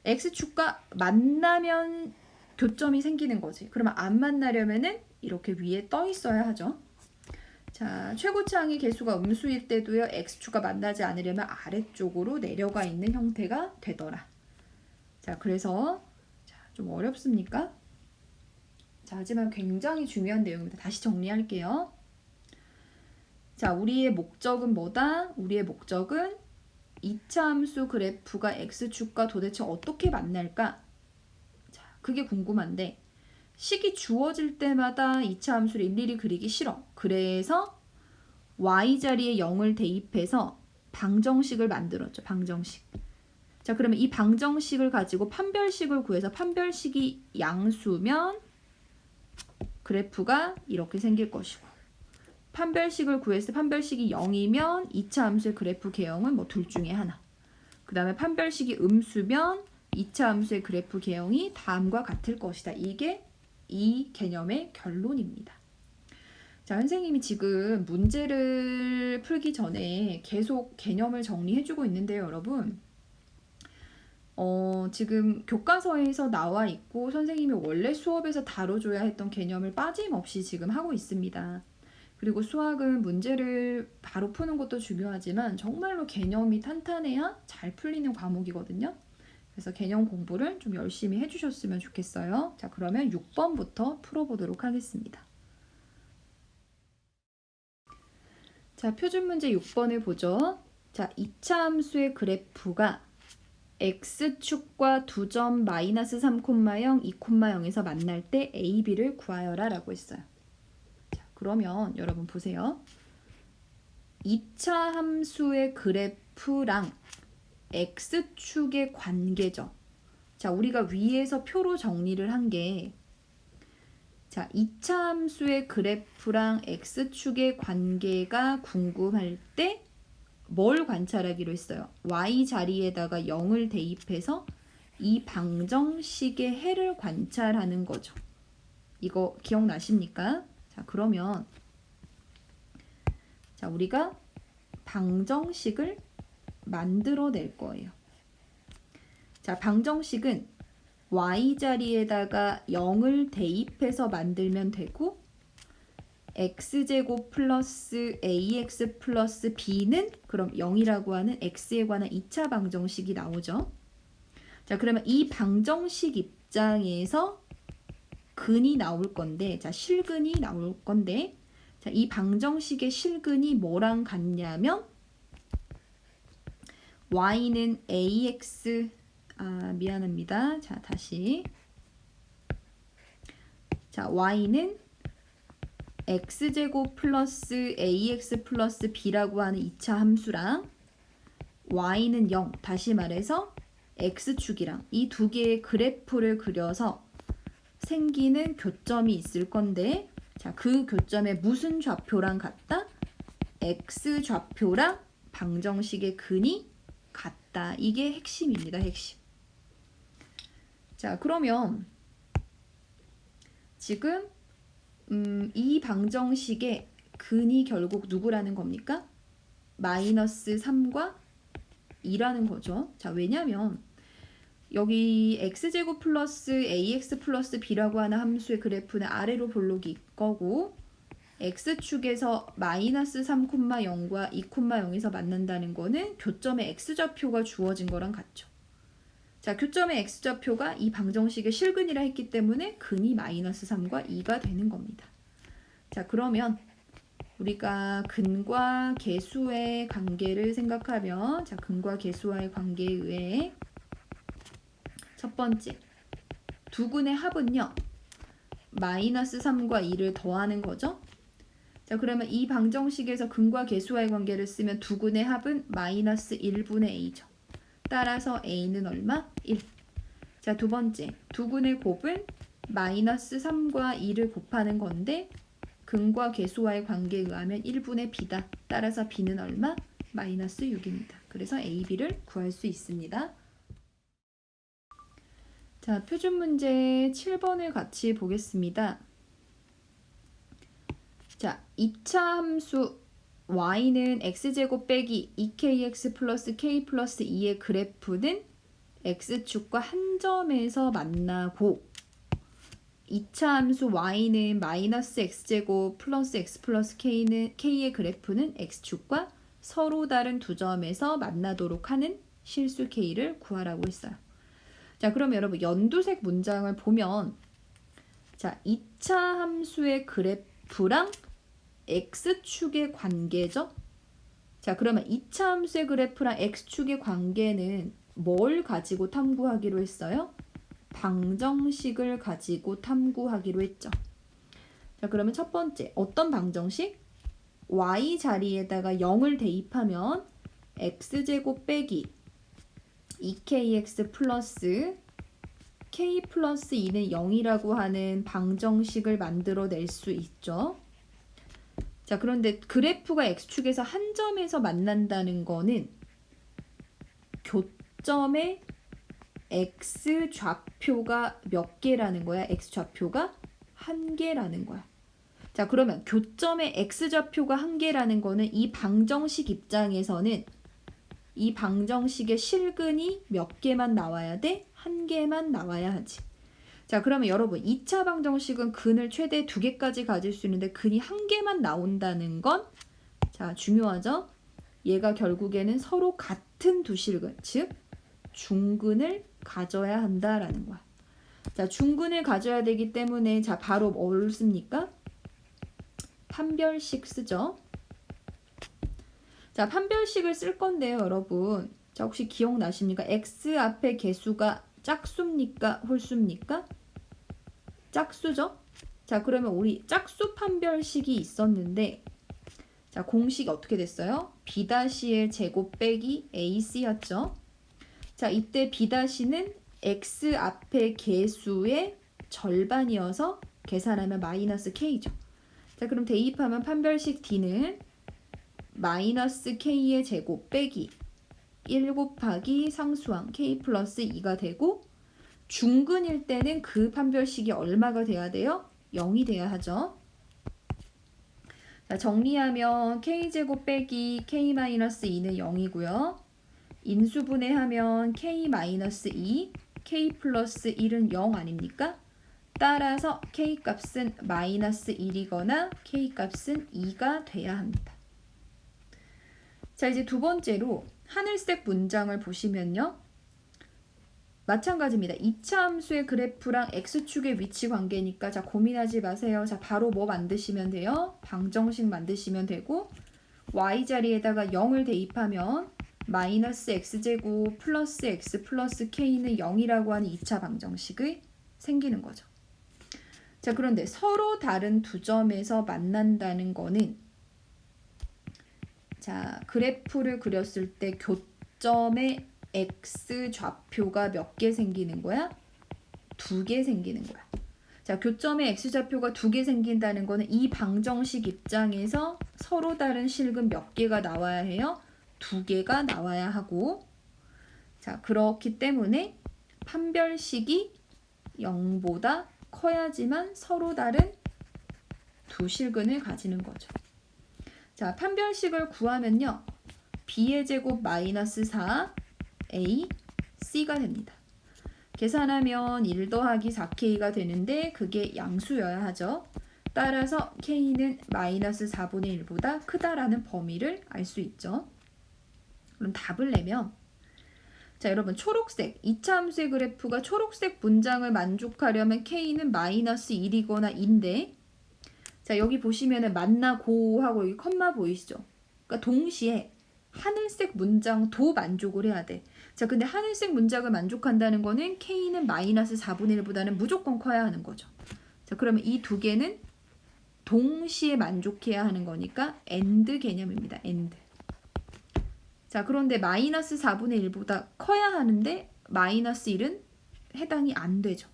x축과 만나면 교점이 생기는 거지. 그러면 안 만나려면은 이렇게 위에 떠 있어야 하죠. 자, 최고차항의 개수가 음수일 때도요, x축과 만나지 않으려면 아래쪽으로 내려가 있는 형태가 되더라. 자, 그래서 좀 어렵습니까? 자, 하지만 굉장히 중요한 내용입니다. 다시 정리할게요. 자, 우리의 목적은 뭐다? 우리의 목적은 2차 함수 그래프가 x축과 도대체 어떻게 만날까? 자, 그게 궁금한데 식이 주어질 때마다 2차 함수를 일일이 그리기 싫어. 그래서 y자리에 0을 대입해서 방정식을 만들었죠. 방정식. 자, 그러면 이 방정식을 가지고 판별식을 구해서 판별식이 양수면 그래프가 이렇게 생길 것이고, 판별식을 구했을 때 판별식이 0이면 2차 함수의 그래프 개형은 뭐 둘 중에 하나. 그 다음에 판별식이 음수면 2차 함수의 그래프 개형이 다음과 같을 것이다. 이게 이 개념의 결론입니다. 자, 선생님이 지금 문제를 풀기 전에 계속 개념을 정리해주고 있는데요, 여러분. 지금 교과서에서 나와 있고 선생님이 원래 수업에서 다뤄줘야 했던 개념을 빠짐없이 지금 하고 있습니다. 그리고 수학은 문제를 바로 푸는 것도 중요하지만 정말로 개념이 탄탄해야 잘 풀리는 과목이거든요. 그래서 개념 공부를 좀 열심히 해주셨으면 좋겠어요. 자, 그러면 6번부터 풀어보도록 하겠습니다. 자, 표준 문제 6번을 보죠. 자, 2차 함수의 그래프가 x축과 2점 마이너스 3,0, 2,0에서 만날 때 a, b를 구하여라 라고 했어요. 자, 그러면 여러분 보세요. 2차 함수의 그래프랑 x축의 관계죠. 자, 우리가 위에서 표로 정리를 한 게, 자, 2차 함수의 그래프랑 x축의 관계가 궁금할 때 뭘 관찰하기로 했어요? y 자리에다가 0을 대입해서 이 방정식의 해를 관찰하는 거죠. 이거 기억나십니까? 자, 그러면 자, 우리가 방정식을 만들어낼 거예요. 자, 방정식은 y 자리에다가 0을 대입해서 만들면 되고, x제곱 플러스 ax 플러스 b는 그럼 0이라고 하는 x에 관한 2차 방정식이 나오죠. 자, 그러면 이 방정식 입장에서 근이 나올 건데, 자, 실근이 나올 건데, 자, 이 방정식의 실근이 뭐랑 같냐면 y는 ax, 미안합니다. 자, 다시. 자, y는 x제곱 플러스 ax 플러스 b라고 하는 2차 함수랑 y는 0, 다시 말해서 x축이랑 이 두 개의 그래프를 그려서 생기는 교점이 있을 건데, 자, 그 교점에 무슨 좌표랑 같다? x좌표랑 방정식의 근이 같다. 이게 핵심입니다. 핵심. 자, 그러면 지금 이 방정식의 근이 결국 누구라는 겁니까? 마이너스 3과 2라는 거죠. 자, 왜냐면 여기 x제곱 플러스 ax 플러스 b라고 하는 함수의 그래프는 아래로 볼록일 거고 x축에서 마이너스 3,0과 2,0에서 만난다는 거는 교점의 x좌표가 주어진 거랑 같죠. 자, 교점의 x좌표가 이 방정식의 실근이라 했기 때문에 근이 마이너스 3과 2가 되는 겁니다. 자, 그러면 우리가 근과 계수의 관계를 생각하면 자, 근과 계수와의 관계에 의해 첫 번째, 두 근의 합은요. 마이너스 3과 2를 더하는 거죠. 자, 그러면 이 방정식에서 근과 계수와의 관계를 쓰면 두 근의 합은 마이너스 1분의 a죠. 따라서 a는 얼마? 1. 자, 두 번째, 두 근의 곱은 마이너스 3과 2를 곱하는 건데 근과 계수와의 관계에 의하면 1분의 b다. 따라서 b는 얼마? 마이너스 6입니다. 그래서 a, b를 구할 수 있습니다. 자, 표준 문제 7번을 같이 보겠습니다. 자, 2차 함수 y는 x제곱 빼기 2kx 플러스 k 플러스 2의 그래프는 x축과 한 점에서 만나고 2차 함수 y는 마이너스 x제곱 플러스 x 플러스 k의 그래프는 x축과 서로 다른 두 점에서 만나도록 하는 실수 k를 구하라고 했어요. 자, 그럼 여러분 연두색 문장을 보면 자, 2차 함수의 그래프랑 x축의 관계죠. 자, 그러면 2차 함수의 그래프랑 x축의 관계는 뭘 가지고 탐구하기로 했어요? 방정식을 가지고 탐구하기로 했죠. 자, 그러면 첫 번째 어떤 방정식? y 자리에다가 0을 대입하면 x제곱 빼기 2kx 플러스 k 플러스 2는 0이라고 하는 방정식을 만들어낼 수 있죠. 자, 그런데 그래프가 x축에서 한 점에서 만난다는 거는 교점의 x좌표가 몇 개라는 거야? x좌표가 한 개라는 거야. 자, 그러면 교점의 x좌표가 한 개라는 거는 이 방정식 입장에서는 이 방정식의 실근이 몇 개만 나와야 돼? 한 개만 나와야 하지. 자, 그러면 여러분 2차 방정식은 근을 최대 2개까지 가질 수 있는데 근이 한 개만 나온다는 건 자, 중요하죠? 얘가 결국에는 서로 같은 두 실근, 즉 중근을 가져야 한다라는 거야. 자, 중근을 가져야 되기 때문에 자, 바로 뭘 씁니까? 판별식 쓰죠. 자, 판별식을 쓸 건데요, 여러분. 자, 혹시 기억나십니까? x 앞에 개수가 짝수입니까? 홀수입니까? 짝수죠? 자, 그러면 우리 짝수 판별식이 있었는데 자, 공식이 어떻게 됐어요? b-의 제곱 빼기 ac였죠. 자, 이때 b-는 x 앞에 개수의 절반이어서 계산하면 마이너스 k죠. 자, 그럼 대입하면 판별식 d는 마이너스 k의 제곱 빼기 1 곱하기 상수항 k 플러스 2가 되고 중근일 때는 그 판별식이 얼마가 돼야 돼요? 0이 돼야 하죠. 자, 정리하면 k제곱 빼기 k-2는 0이고요. 인수분해하면 k-2, k 플러스 1은 0 아닙니까? 따라서 k 값은 마이너스 1이거나 k 값은 2가 돼야 합니다. 자, 이제 두 번째로 하늘색 문장을 보시면요. 마찬가지입니다. 2차 함수의 그래프랑 x축의 위치 관계니까 자, 고민하지 마세요. 자, 바로 뭐 만드시면 돼요? 방정식 만드시면 되고 y 자리에다가 0을 대입하면 마이너스 x제곱 플러스 x 플러스 k는 0이라고 하는 2차 방정식이 생기는 거죠. 자, 그런데 서로 다른 두 점에서 만난다는 거는 자, 그래프를 그렸을 때 교점의 x좌표가 몇 개 생기는 거야? 2개 생기는 거야. 자, 교점의 x좌표가 2개 생긴다는 거는 이 방정식 입장에서 서로 다른 실근 몇 개가 나와야 해요? 2개가 나와야 하고 자, 그렇기 때문에 판별식이 0보다 커야지만 서로 다른 두 실근을 가지는 거죠. 자, 판별식을 구하면요. b의 제곱 마이너스 4 a c가 됩니다. 계산하면 1 더하기 4K가 되는데 그게 양수여야 하죠. 따라서 K는 마이너스 4분의 1보다 크다라는 범위를 알 수 있죠. 그럼 답을 내면 자 여러분 초록색 2차 함수의 그래프가 초록색 문장을 만족하려면 K는 마이너스 1이거나 2인데 자 여기 보시면은 만나고 하고 여기 컴마 보이시죠? 그러니까 동시에 하늘색 문장도 만족을 해야 돼. 자 근데 하늘색 문장을 만족한다는 거는 K는 마이너스 4분의 1보다는 무조건 커야 하는 거죠. 자 그러면 이 두 개는 동시에 만족해야 하는 거니까 AND 개념입니다. AND. 자 그런데 마이너스 4분의 1보다 커야 하는데 마이너스 1은 해당이 안 되죠.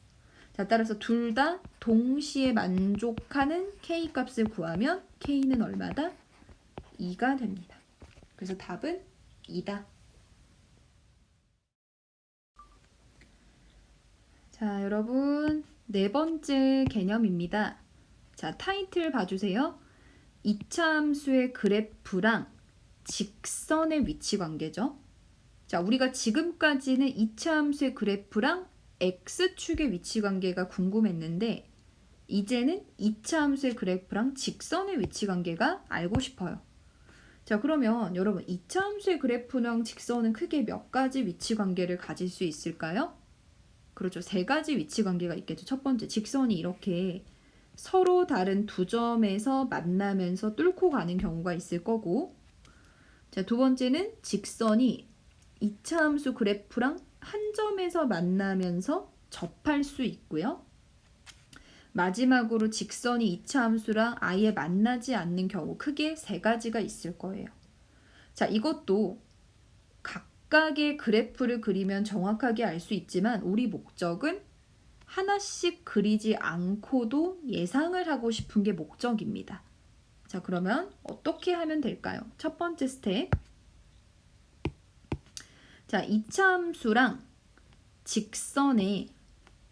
자 따라서 둘 다 동시에 만족하는 K 값을 구하면 K는 얼마다? 2가 됩니다. 그래서 답은 2다. 자 여러분 네 번째 개념입니다. 자 타이틀 봐주세요. 2차 함수의 그래프랑 직선의 위치 관계죠. 자, 우리가 지금까지는 2차 함수의 그래프랑 x축의 위치 관계가 궁금했는데 이제는 2차 함수의 그래프랑 직선의 위치 관계가 알고 싶어요. 자, 그러면 여러분 2차 함수의 그래프랑 직선은 크게 몇 가지 위치 관계를 가질 수 있을까요? 그렇죠. 세 가지 위치 관계가 있겠죠. 첫 번째, 직선이 이렇게 서로 다른 두 점에서 만나면서 뚫고 가는 경우가 있을 거고 자, 두 번째는 직선이 2차 함수 그래프랑 한 점에서 만나면서 접할 수 있고요. 마지막으로 직선이 2차 함수랑 아예 만나지 않는 경우 크게 세 가지가 있을 거예요. 자, 이것도 각각의 그래프를 그리면 정확하게 알 수 있지만 우리 목적은 하나씩 그리지 않고도 예상을 하고 싶은 게 목적입니다. 자, 그러면 어떻게 하면 될까요? 첫 번째 스텝. 자, 2차 함수랑 직선의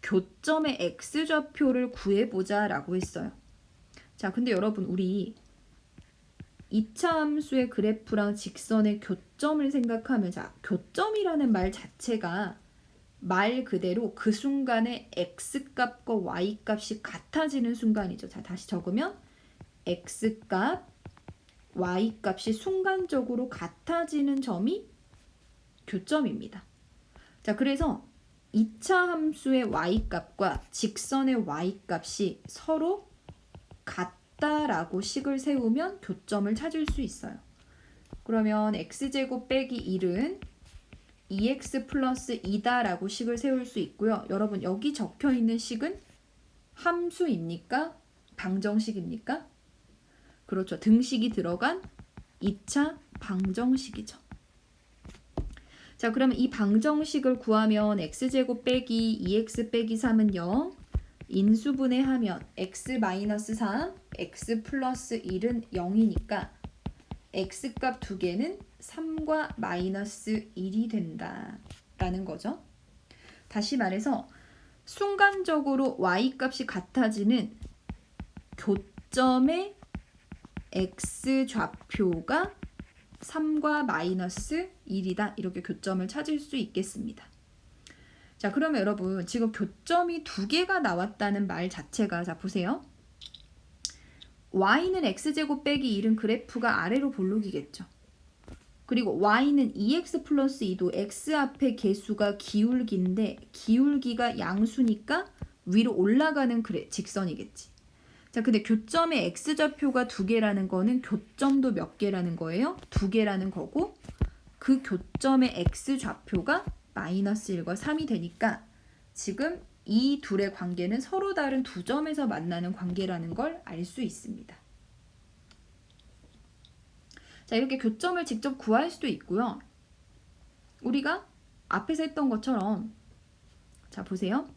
교점의 x좌표를 구해보자 라고 했어요. 자, 근데 여러분 우리 2차 함수의 그래프랑 직선의 교점을 생각하면 자, 교점이라는 말 자체가 말 그대로 그 순간에 x값과 y값이 같아지는 순간이죠. 자, 다시 적으면 x값, y값이 순간적으로 같아지는 점이 교점입니다. 자, 그래서 2차 함수의 y값과 직선의 y값이 서로 같다라고 식을 세우면 교점을 찾을 수 있어요. 그러면 x제곱 빼기 1은 2x 플러스 2다라고 식을 세울 수 있고요. 여러분 여기 적혀있는 식은 함수입니까? 방정식입니까? 그렇죠. 등식이 들어간 2차 방정식이죠. 자, 그러면 이 방정식을 구하면 x제곱 빼기 2x 빼기 3은 0, 인수분해하면 x-3, x 플러스 1은 0이니까 x값 두 개는 3과 마이너스 1이 된다라는 거죠. 다시 말해서 순간적으로 y값이 같아지는 교점의 x좌표가 3과 마이너스 1이다. 이렇게 교점을 찾을 수 있겠습니다. 자, 그러면 여러분 지금 교점이 두 개가 나왔다는 말 자체가 자 보세요. y는 x제곱 빼기 1은 그래프가 아래로 볼록이겠죠. 그리고 y는 2x 플러스 2도 x 앞에 개수가 기울기인데 기울기가 양수니까 위로 올라가는 직선이겠지. 자, 근데 교점의 x좌표가 두 개라는 거는 교점도 몇 개라는 거예요? 두 개라는 거고 그 교점의 x좌표가 마이너스 1과 3이 되니까 지금 이 둘의 관계는 서로 다른 두 점에서 만나는 관계라는 걸 알 수 있습니다. 자, 이렇게 교점을 직접 구할 수도 있고요. 우리가 앞에서 했던 것처럼 자, 보세요.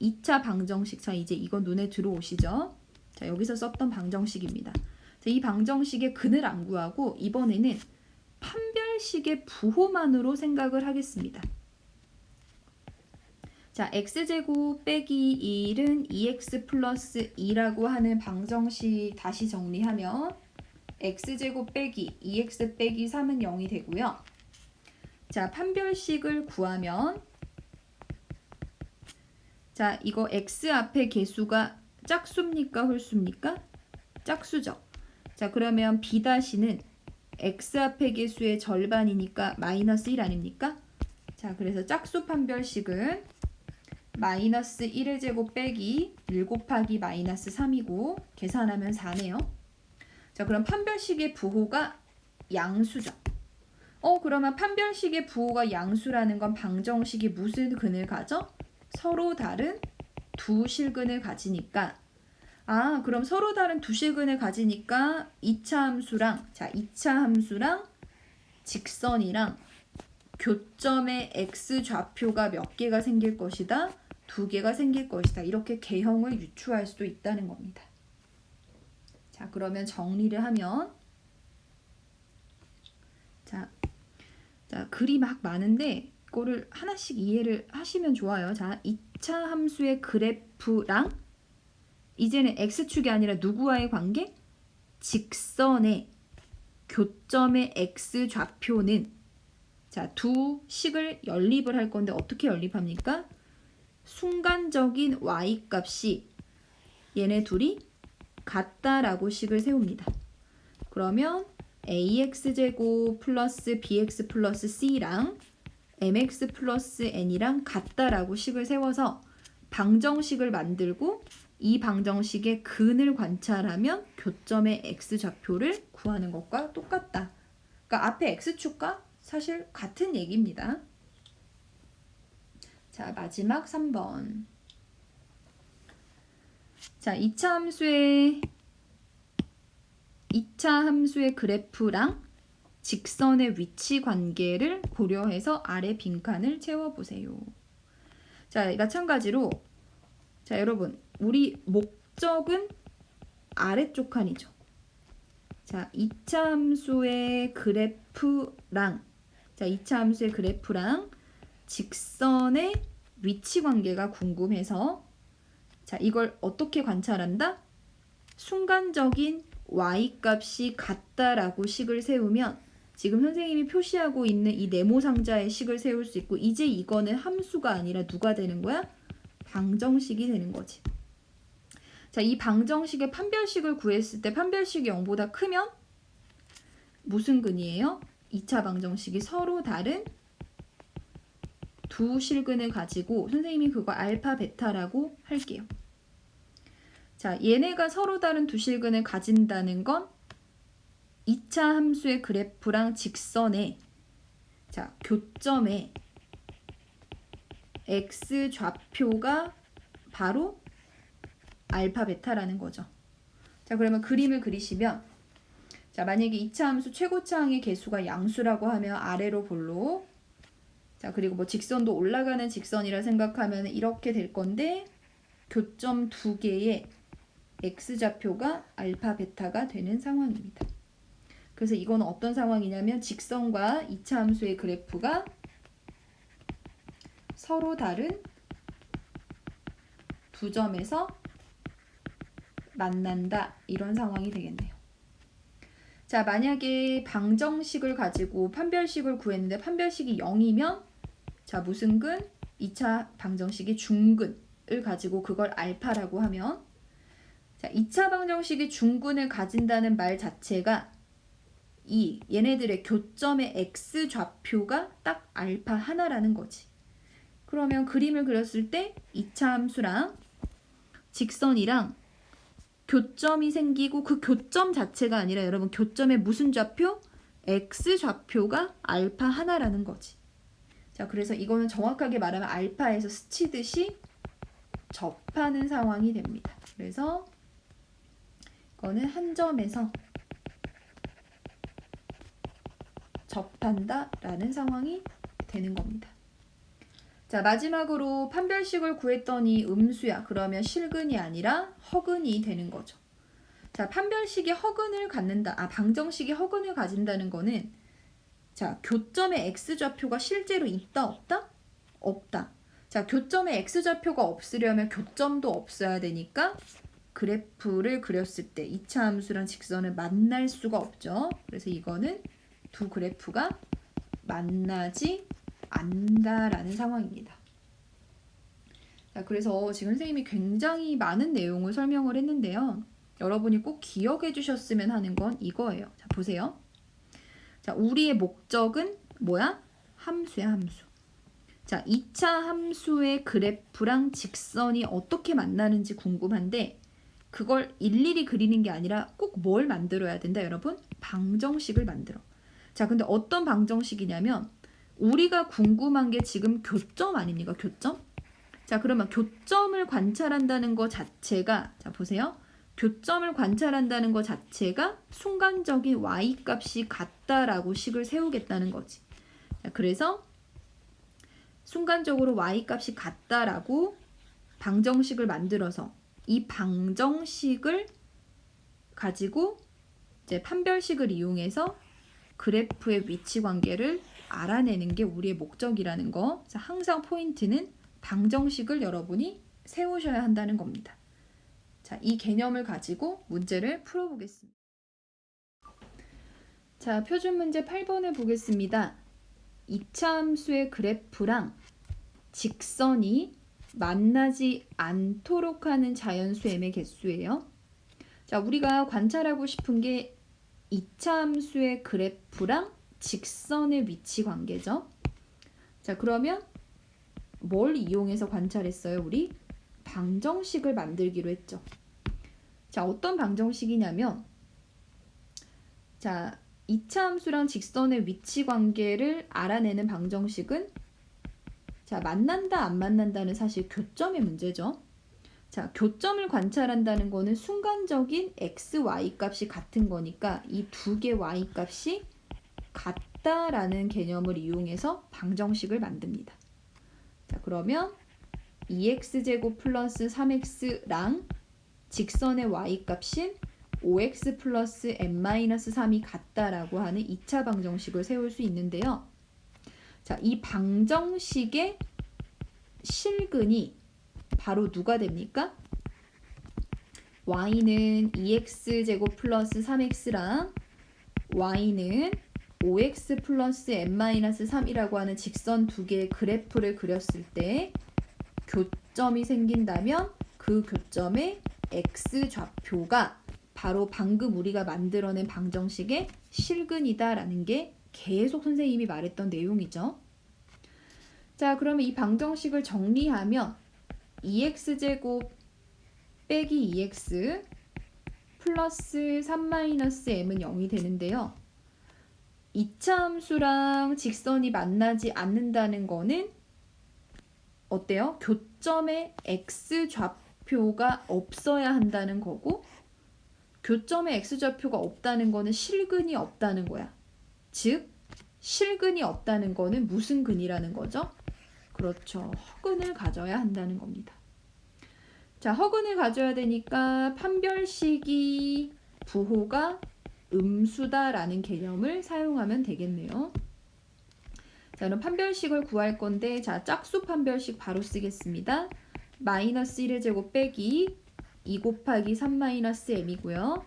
2차 방정식. 자, 이제 이건 눈에 들어오시죠? 자, 여기서 썼던 방정식입니다. 자, 이 방정식의 근을 안 구하고 이번에는 판별식의 부호만으로 생각을 하겠습니다. 자, x제곱 빼기 1은 2x 플러스 2라고 하는 방정식 다시 정리하면 x제곱 빼기 2x 빼기 3은 0이 되고요. 자, 판별식을 구하면 자, 이거 x 앞에 개수가 짝수입니까? 홀수입니까? 짝수죠. 자, 그러면 b-는 x 앞에 개수의 절반이니까 마이너스 1 아닙니까? 자, 그래서 짝수 판별식은 마이너스 1의 제곱 빼기 1 곱하기 마이너스 3이고 계산하면 4네요. 자, 그럼 판별식의 부호가 양수죠. 그러면 판별식의 부호가 양수라는 건 방정식이 무슨 근을 가져? 서로 다른 두 실근을 가지니까 그럼 서로 다른 두 실근을 가지니까 2차 함수랑 2차 함수랑 직선이랑 교점의 x 좌표가 몇 개가 생길 것이다? 2개가 생길 것이다. 이렇게 개형을 유추할 수도 있다는 겁니다. 자, 그러면 정리를 하면 자, 글이 막 많은데 이거를 하나씩 이해를 하시면 좋아요. 자, 2차 함수의 그래프랑 이제는 x축이 아니라 누구와의 관계? 직선의 교점의 x 좌표는 자, 두 식을 연립을 할 건데 어떻게 연립합니까? 순간적인 y 값이 얘네 둘이 같다라고 식을 세웁니다. 그러면 ax제곱 플러스 bx 플러스 c랑 mx 플러스 n이랑 같다라고 식을 세워서 방정식을 만들고 이 방정식의 근을 관찰하면 교점의 x좌표를 구하는 것과 똑같다. 그러니까 앞에 x축과 사실 같은 얘기입니다. 자, 마지막 3번. 자, 2차 함수의 그래프랑 직선의 위치 관계를 고려해서 아래 빈칸을 채워보세요. 자, 마찬가지로 자, 여러분 우리 목적은 아래쪽 칸이죠. 자, 2차 함수의 그래프랑 2차 함수의 그래프랑 직선의 위치 관계가 궁금해서 자, 이걸 어떻게 관찰한다? 순간적인 y 값이 같다라고 식을 세우면 지금 선생님이 표시하고 있는 이 네모 상자의 식을 세울 수 있고 이제 이거는 함수가 아니라 누가 되는 거야? 방정식이 되는 거지. 자, 이 방정식의 판별식을 구했을 때 판별식이 0보다 크면 무슨 근이에요? 2차 방정식이 서로 다른 두 실근을 가지고 선생님이 그거 알파 베타라고 할게요. 자, 얘네가 서로 다른 두 실근을 가진다는 건 2차 함수의 그래프랑 직선의 자, 교점의 x 좌표가 바로 알파 베타라는 거죠. 자, 그러면 그림을 그리시면 자, 만약에 2차 함수 최고차항의 개수가 양수라고 하면 아래로 볼록 자, 그리고 뭐 직선도 올라가는 직선이라 생각하면 이렇게 될 건데 교점 두 개의 x좌표가 알파 베타가 되는 상황입니다. 그래서 이거는 어떤 상황이냐면 직선과 2차 함수의 그래프가 서로 다른 두 점에서 만난다 이런 상황이 되겠네요. 자, 만약에 방정식을 가지고 판별식을 구했는데 판별식이 0이면 자, 무슨 근? 2차 방정식이 중근을 가지고 그걸 알파라고 하면 자, 2차 방정식이 중근을 가진다는 말 자체가 이 얘네들의 교점의 x 좌표가 딱 알파 하나라는 거지. 그러면 그림을 그렸을 때 2차 함수랑 직선이랑 교점이 생기고 그 교점 자체가 아니라 여러분 교점의 무슨 좌표? x 좌표가 알파 하나라는 거지. 자, 그래서 이거는 정확하게 말하면 알파에서 스치듯이 접하는 상황이 됩니다. 그래서 이거는 한 점에서 접한다라는 상황이 되는 겁니다. 자, 마지막으로 판별식을 구했더니 음수야. 그러면 실근이 아니라 허근이 되는 거죠. 자, 판별식이 허근을 갖는다. 방정식이 허근을 가진다는 거는 자, 교점의 x좌표가 실제로 있다 없다? 없다. 자, 교점의 x좌표가 없으려면 교점도 없어야 되니까 그래프를 그렸을 때 2차 함수랑 직선을 만날 수가 없죠. 그래서 이거는 두 그래프가 만나지 않는다라는 상황입니다. 자, 그래서 지금 선생님이 굉장히 많은 내용을 설명을 했는데요. 여러분이 꼭 기억해 주셨으면 하는 건 이거예요. 자, 보세요. 자, 우리의 목적은 뭐야? 함수야, 함수. 자, 2차 함수의 그래프랑 직선이 어떻게 만나는지 궁금한데 그걸 일일이 그리는 게 아니라 꼭 뭘 만들어야 된다, 여러분? 방정식을 만들어. 자, 근데 어떤 방정식이냐면 우리가 궁금한 게 지금 교점 아닙니까? 교점? 자, 그러면 교점을 관찰한다는 것 자체가, 자, 보세요. 교점을 관찰한다는 것 자체가 순간적인 y값이 같다라고 식을 세우겠다는 거지. 자, 그래서 순간적으로 y값이 같다라고 방정식을 만들어서 이 방정식을 가지고 이제 판별식을 이용해서 그래프의 위치 관계를 알아내는 게 우리의 목적이라는 거. 자, 항상 포인트는 방정식을 여러분이 세우셔야 한다는 겁니다. 자, 이 개념을 가지고 문제를 풀어보겠습니다. 자, 표준 문제 8번을 보겠습니다. 2차 함수의 그래프랑 직선이 만나지 않도록 하는 자연수 m의 개수예요. 자, 우리가 관찰하고 싶은 게 2차 함수의 그래프랑 직선의 위치 관계죠. 자, 그러면 뭘 이용해서 관찰했어요? 우리 방정식을 만들기로 했죠. 자, 어떤 방정식이냐면 자, 2차 함수랑 직선의 위치 관계를 알아내는 방정식은 자, 만난다 안 만난다는 사실 교점의 문제죠. 자, 교점을 관찰한다는 거는 순간적인 x, y 값이 같은 거니까 이 두 개 y 값이 같다라는 개념을 이용해서 방정식을 만듭니다. 자, 그러면 2x제곱 플러스 3x랑 직선의 y 값인 5x 플러스 n-3이 같다라고 하는 2차 방정식을 세울 수 있는데요. 자, 이 방정식의 실근이 바로 누가 됩니까? y는 2x제곱 플러스 3x랑 y는 5x 플러스 n-3이라고 하는 직선 두 개의 그래프를 그렸을 때 교점이 생긴다면 그 교점의 x좌표가 바로 방금 우리가 만들어낸 방정식의 실근이다라는 게 계속 선생님이 말했던 내용이죠. 자, 그러면 이 방정식을 정리하면 2x제곱 빼기 2x 플러스 3-m은 0이 되는데요. 2차 함수랑 직선이 만나지 않는다는 거는 어때요? 교점의 x좌표가 없어야 한다는 거고 교점의 x좌표가 없다는 거는 실근이 없다는 거야. 즉, 실근이 없다는 거는 무슨 근이라는 거죠? 그렇죠. 허근을 가져야 한다는 겁니다. 자, 허근을 가져야 되니까 판별식이 부호가 음수다라는 개념을 사용하면 되겠네요. 자, 그럼 판별식을 구할 건데 자, 짝수 판별식 바로 쓰겠습니다. 마이너스 1의 제곱 빼기 2 곱하기 3-m이고요.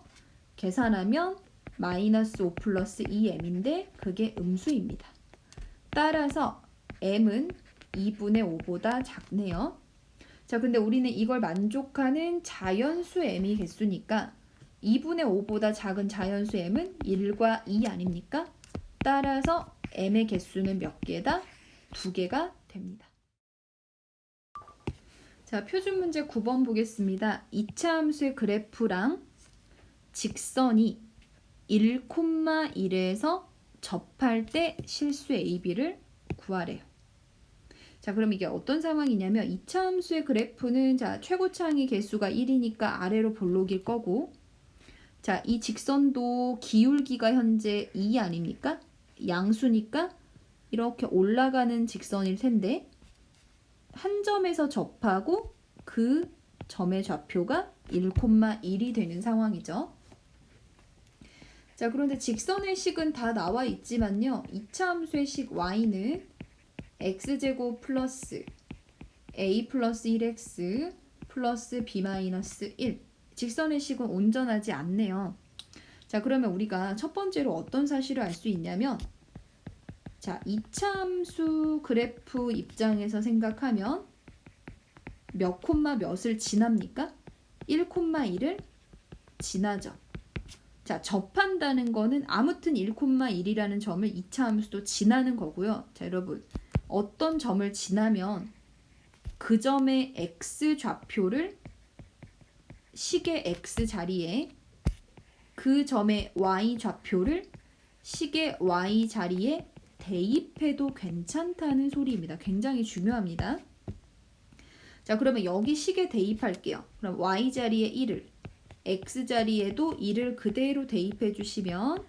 계산하면 마이너스 5 플러스 2m인데 그게 음수입니다. 따라서 m은 2분의 5보다 작네요. 자, 근데 우리는 이걸 만족하는 자연수 m이 개수니까 2분의 5보다 작은 자연수 m은 1과 2 아닙니까? 따라서 m의 개수는 몇 개다? 2개가 됩니다. 자, 표준 문제 9번 보겠습니다. 2차 함수의 그래프랑 직선이 1,1에서 접할 때 실수 AB를 구하래요. 자, 그럼 이게 어떤 상황이냐면 2차 함수의 그래프는 자, 최고차항의 개수가 1이니까 아래로 볼록일 거고 자, 이 직선도 기울기가 현재 2 아닙니까? 양수니까 이렇게 올라가는 직선일 텐데 한 점에서 접하고 그 점의 좌표가 1,1이 되는 상황이죠. 자, 그런데 직선의 식은 다 나와 있지만요. 2차 함수의 식 y는 x제곱 플러스 a 플러스 1x 플러스 b 마이너스 1 직선의 식은 온전하지 않네요. 자, 그러면 우리가 첫 번째로 어떤 사실을 알 수 있냐면 자, 2차 함수 그래프 입장에서 생각하면 몇 콤마 몇을 지납니까? 1,1을 지나죠. 자, 접한다는 거는 아무튼 1,1이라는 점을 2차 함수도 지나는 거고요. 자, 여러분 어떤 점을 지나면 그 점의 x 좌표를 식의 x 자리에 그 점의 y 좌표를 식의 y 자리에 대입해도 괜찮다는 소리입니다. 굉장히 중요합니다. 자, 그러면 여기 식에 대입할게요. 그럼 y 자리에 1을 x 자리에도 1을 그대로 대입해 주시면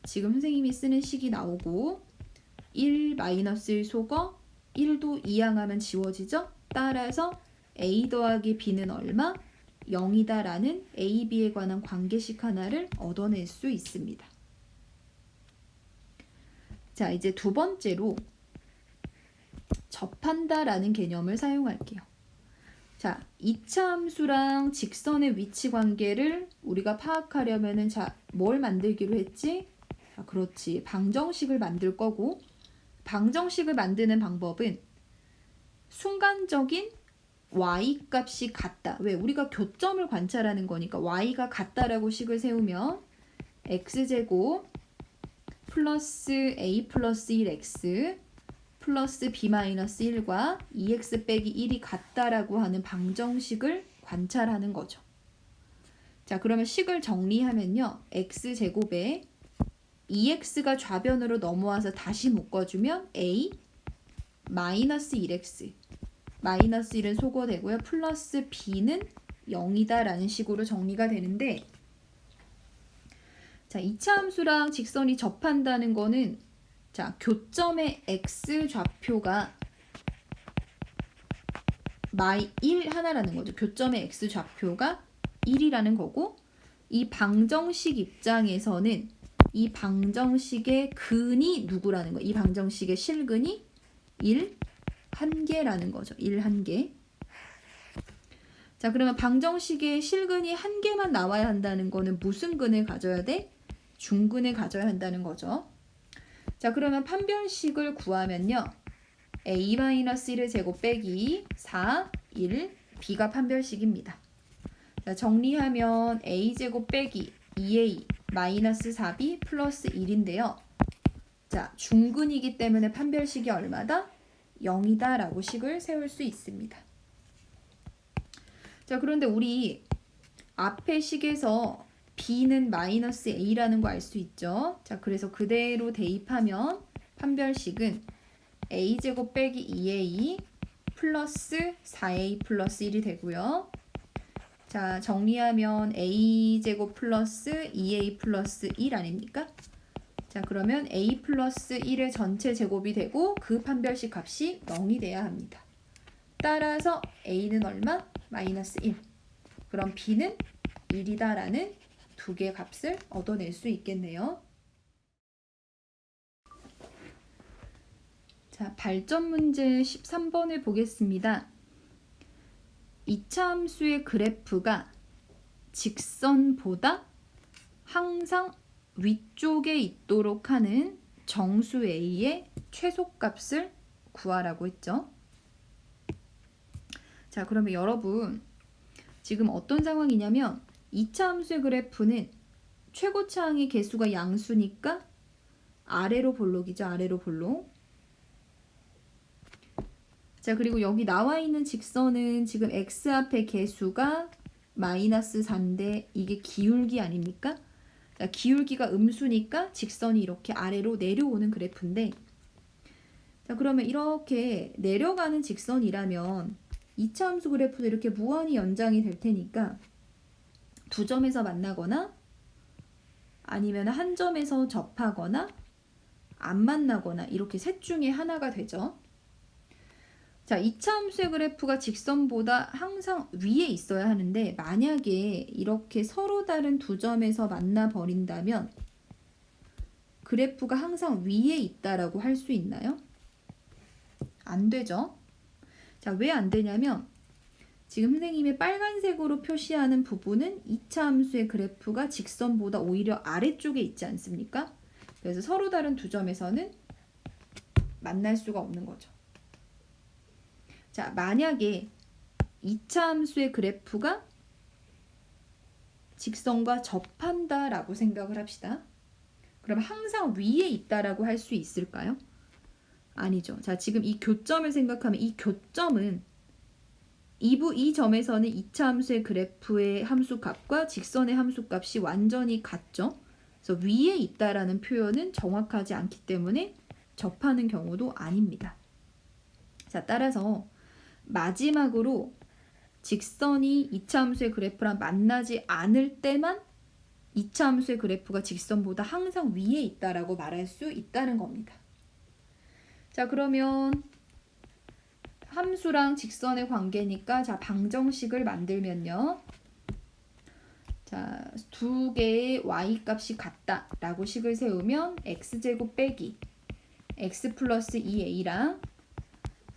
지금 선생님이 쓰는 식이 나오고 1-1 속어 1도 이항하면 지워지죠? 따라서 a 더하기 b는 얼마? 0이다 라는 a, b에 관한 관계식 하나를 얻어낼 수 있습니다. 자, 이제 두 번째로 접한다 라는 개념을 사용할게요. 자, 2차 함수랑 직선의 위치 관계를 우리가 파악하려면은 자, 뭘 만들기로 했지? 자, 그렇지. 방정식을 만들 거고 방정식을 만드는 방법은 순간적인 y 값이 같다. 왜? 우리가 교점을 관찰하는 거니까 y가 같다라고 식을 세우면 x제곱 플러스 a 플러스 1x 플러스 b-1과 2x 빼기 1이 같다라고 하는 방정식을 관찰하는 거죠. 자, 그러면 식을 정리하면요. x제곱에 2x가 좌변으로 넘어와서 다시 묶어주면 a 마이너스 1x 마이너스 1은 소거되고요. 플러스 b는 0이다 라는 식으로 정리가 되는데 자, 2차 함수랑 직선이 접한다는 거는 자, 교점의 x 좌표가 -1 하나라는 거죠. 교점의 x 좌표가 1이라는 거고 이 방정식 입장에서는 이 방정식의 근이 누구라는 거예요. 이 방정식의 실근이 1, 1개라는 거죠. 1, 1개. 자, 그러면 방정식의 실근이 1개만 나와야 한다는 거는 무슨 근을 가져야 돼? 중근을 가져야 한다는 거죠. 자, 그러면 판별식을 구하면요. a-1을 제곱 빼기 4, 1, b가 판별식입니다. 자, 정리하면 a제곱 빼기 2a 마이너스 4b 플러스 1인데요. 자, 중근이기 때문에 판별식이 얼마다? 0이다 라고 식을 세울 수 있습니다. 자, 그런데 우리 앞에 식에서 b는 마이너스 a라는 거 알 수 있죠? 자, 그래서 그대로 대입하면 판별식은 a제곱 빼기 2a 플러스 4a 플러스 1이 되고요. 자, 정리하면 a제곱 플러스 2a 플러스 1 아닙니까? 자, 그러면 a 플러스 1의 전체 제곱이 되고 그 판별식 값이 0이 돼야 합니다. 따라서 a는 얼마? 마이너스 1. 그럼 b는 1이다 라는 두 개의 값을 얻어낼 수 있겠네요. 자, 발전 문제 13번을 보겠습니다. 2차 함수의 그래프가 직선보다 항상 위쪽에 있도록 하는 정수 A의 최소값을 구하라고 했죠. 자, 그러면 여러분 지금 어떤 상황이냐면 2차 함수의 그래프는 최고차항의 개수가 양수니까 아래로 볼록이죠. 아래로 볼록. 자, 그리고 여기 나와 있는 직선은 지금 x 앞에 개수가 마이너스 4인데 이게 기울기 아닙니까? 자, 기울기가 음수니까 직선이 이렇게 아래로 내려오는 그래프인데 자, 그러면 이렇게 내려가는 직선이라면 2차 함수 그래프도 이렇게 무한히 연장이 될 테니까 두 점에서 만나거나 아니면 한 점에서 접하거나 안 만나거나 이렇게 셋 중에 하나가 되죠. 자, 2차 함수의 그래프가 직선보다 항상 위에 있어야 하는데 만약에 이렇게 서로 다른 두 점에서 만나 버린다면 그래프가 항상 위에 있다라고 할 수 있나요? 안 되죠. 자, 왜 안 되냐면 지금 선생님이 빨간색으로 표시하는 부분은 2차 함수의 그래프가 직선보다 오히려 아래쪽에 있지 않습니까? 그래서 서로 다른 두 점에서는 만날 수가 없는 거죠. 자, 만약에 2차 함수의 그래프가 직선과 접한다라고 생각을 합시다. 그럼 항상 위에 있다라고 할 수 있을까요? 아니죠. 자, 지금 이 교점을 생각하면 이 교점은 이 점에서는 2차 함수의 그래프의 함수값과 직선의 함수값이 완전히 같죠. 그래서 위에 있다라는 표현은 정확하지 않기 때문에 접하는 경우도 아닙니다. 자, 따라서 마지막으로 직선이 2차 함수의 그래프랑 만나지 않을 때만 2차 함수의 그래프가 직선보다 항상 위에 있다라고 말할 수 있다는 겁니다. 자, 그러면 함수랑 직선의 관계니까 자, 방정식을 만들면요. 자, 두 개의 y 값이 같다라고 식을 세우면 x제곱 빼기 x 플러스 2a랑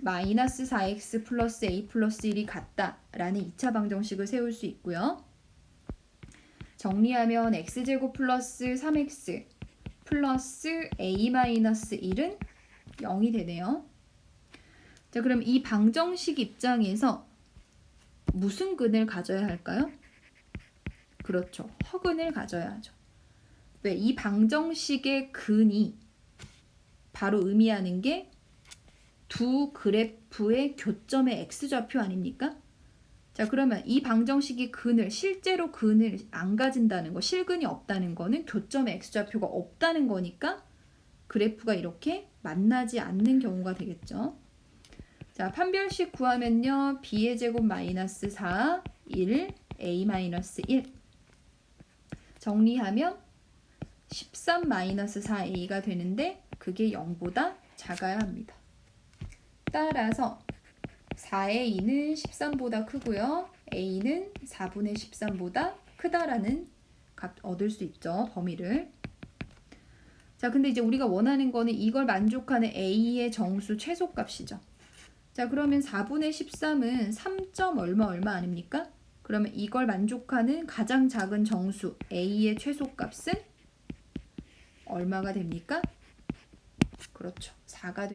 마이너스 4x 플러스 a 플러스 1이 같다라는 2차 방정식을 세울 수 있고요. 정리하면 x제곱 플러스 3x 플러스 a 마이너스 1은 0이 되네요. 자, 그럼 이 방정식 입장에서 무슨 근을 가져야 할까요? 그렇죠. 허근을 가져야 하죠. 왜? 이 방정식의 근이 바로 의미하는 게 두 그래프의 교점의 x좌표 아닙니까? 자, 그러면 이 방정식이 실제로 근을 안 가진다는 거, 실근이 없다는 거는 교점의 x좌표가 없다는 거니까 그래프가 이렇게 만나지 않는 경우가 되겠죠. 자, 판별식 구하면요. b의 제곱 마이너스 4, 1, a 마이너스 1 정리하면 13 마이너스 4a가 되는데 그게 0보다 작아야 합니다. 따라서 4의 2는 13보다 크고요. a는 4분의 13보다 크다라는 값 얻을 수 있죠. 범위를. 자, 근데 이제 우리가 원하는 거는 이걸 만족하는 a의 정수 최소값이죠. 자, 그러면 4분의 13은 3점 얼마 아닙니까? 그러면 이걸 만족하는 가장 작은 정수 a의 최소값은 얼마가 됩니까? 그렇죠. 4가 됩니다.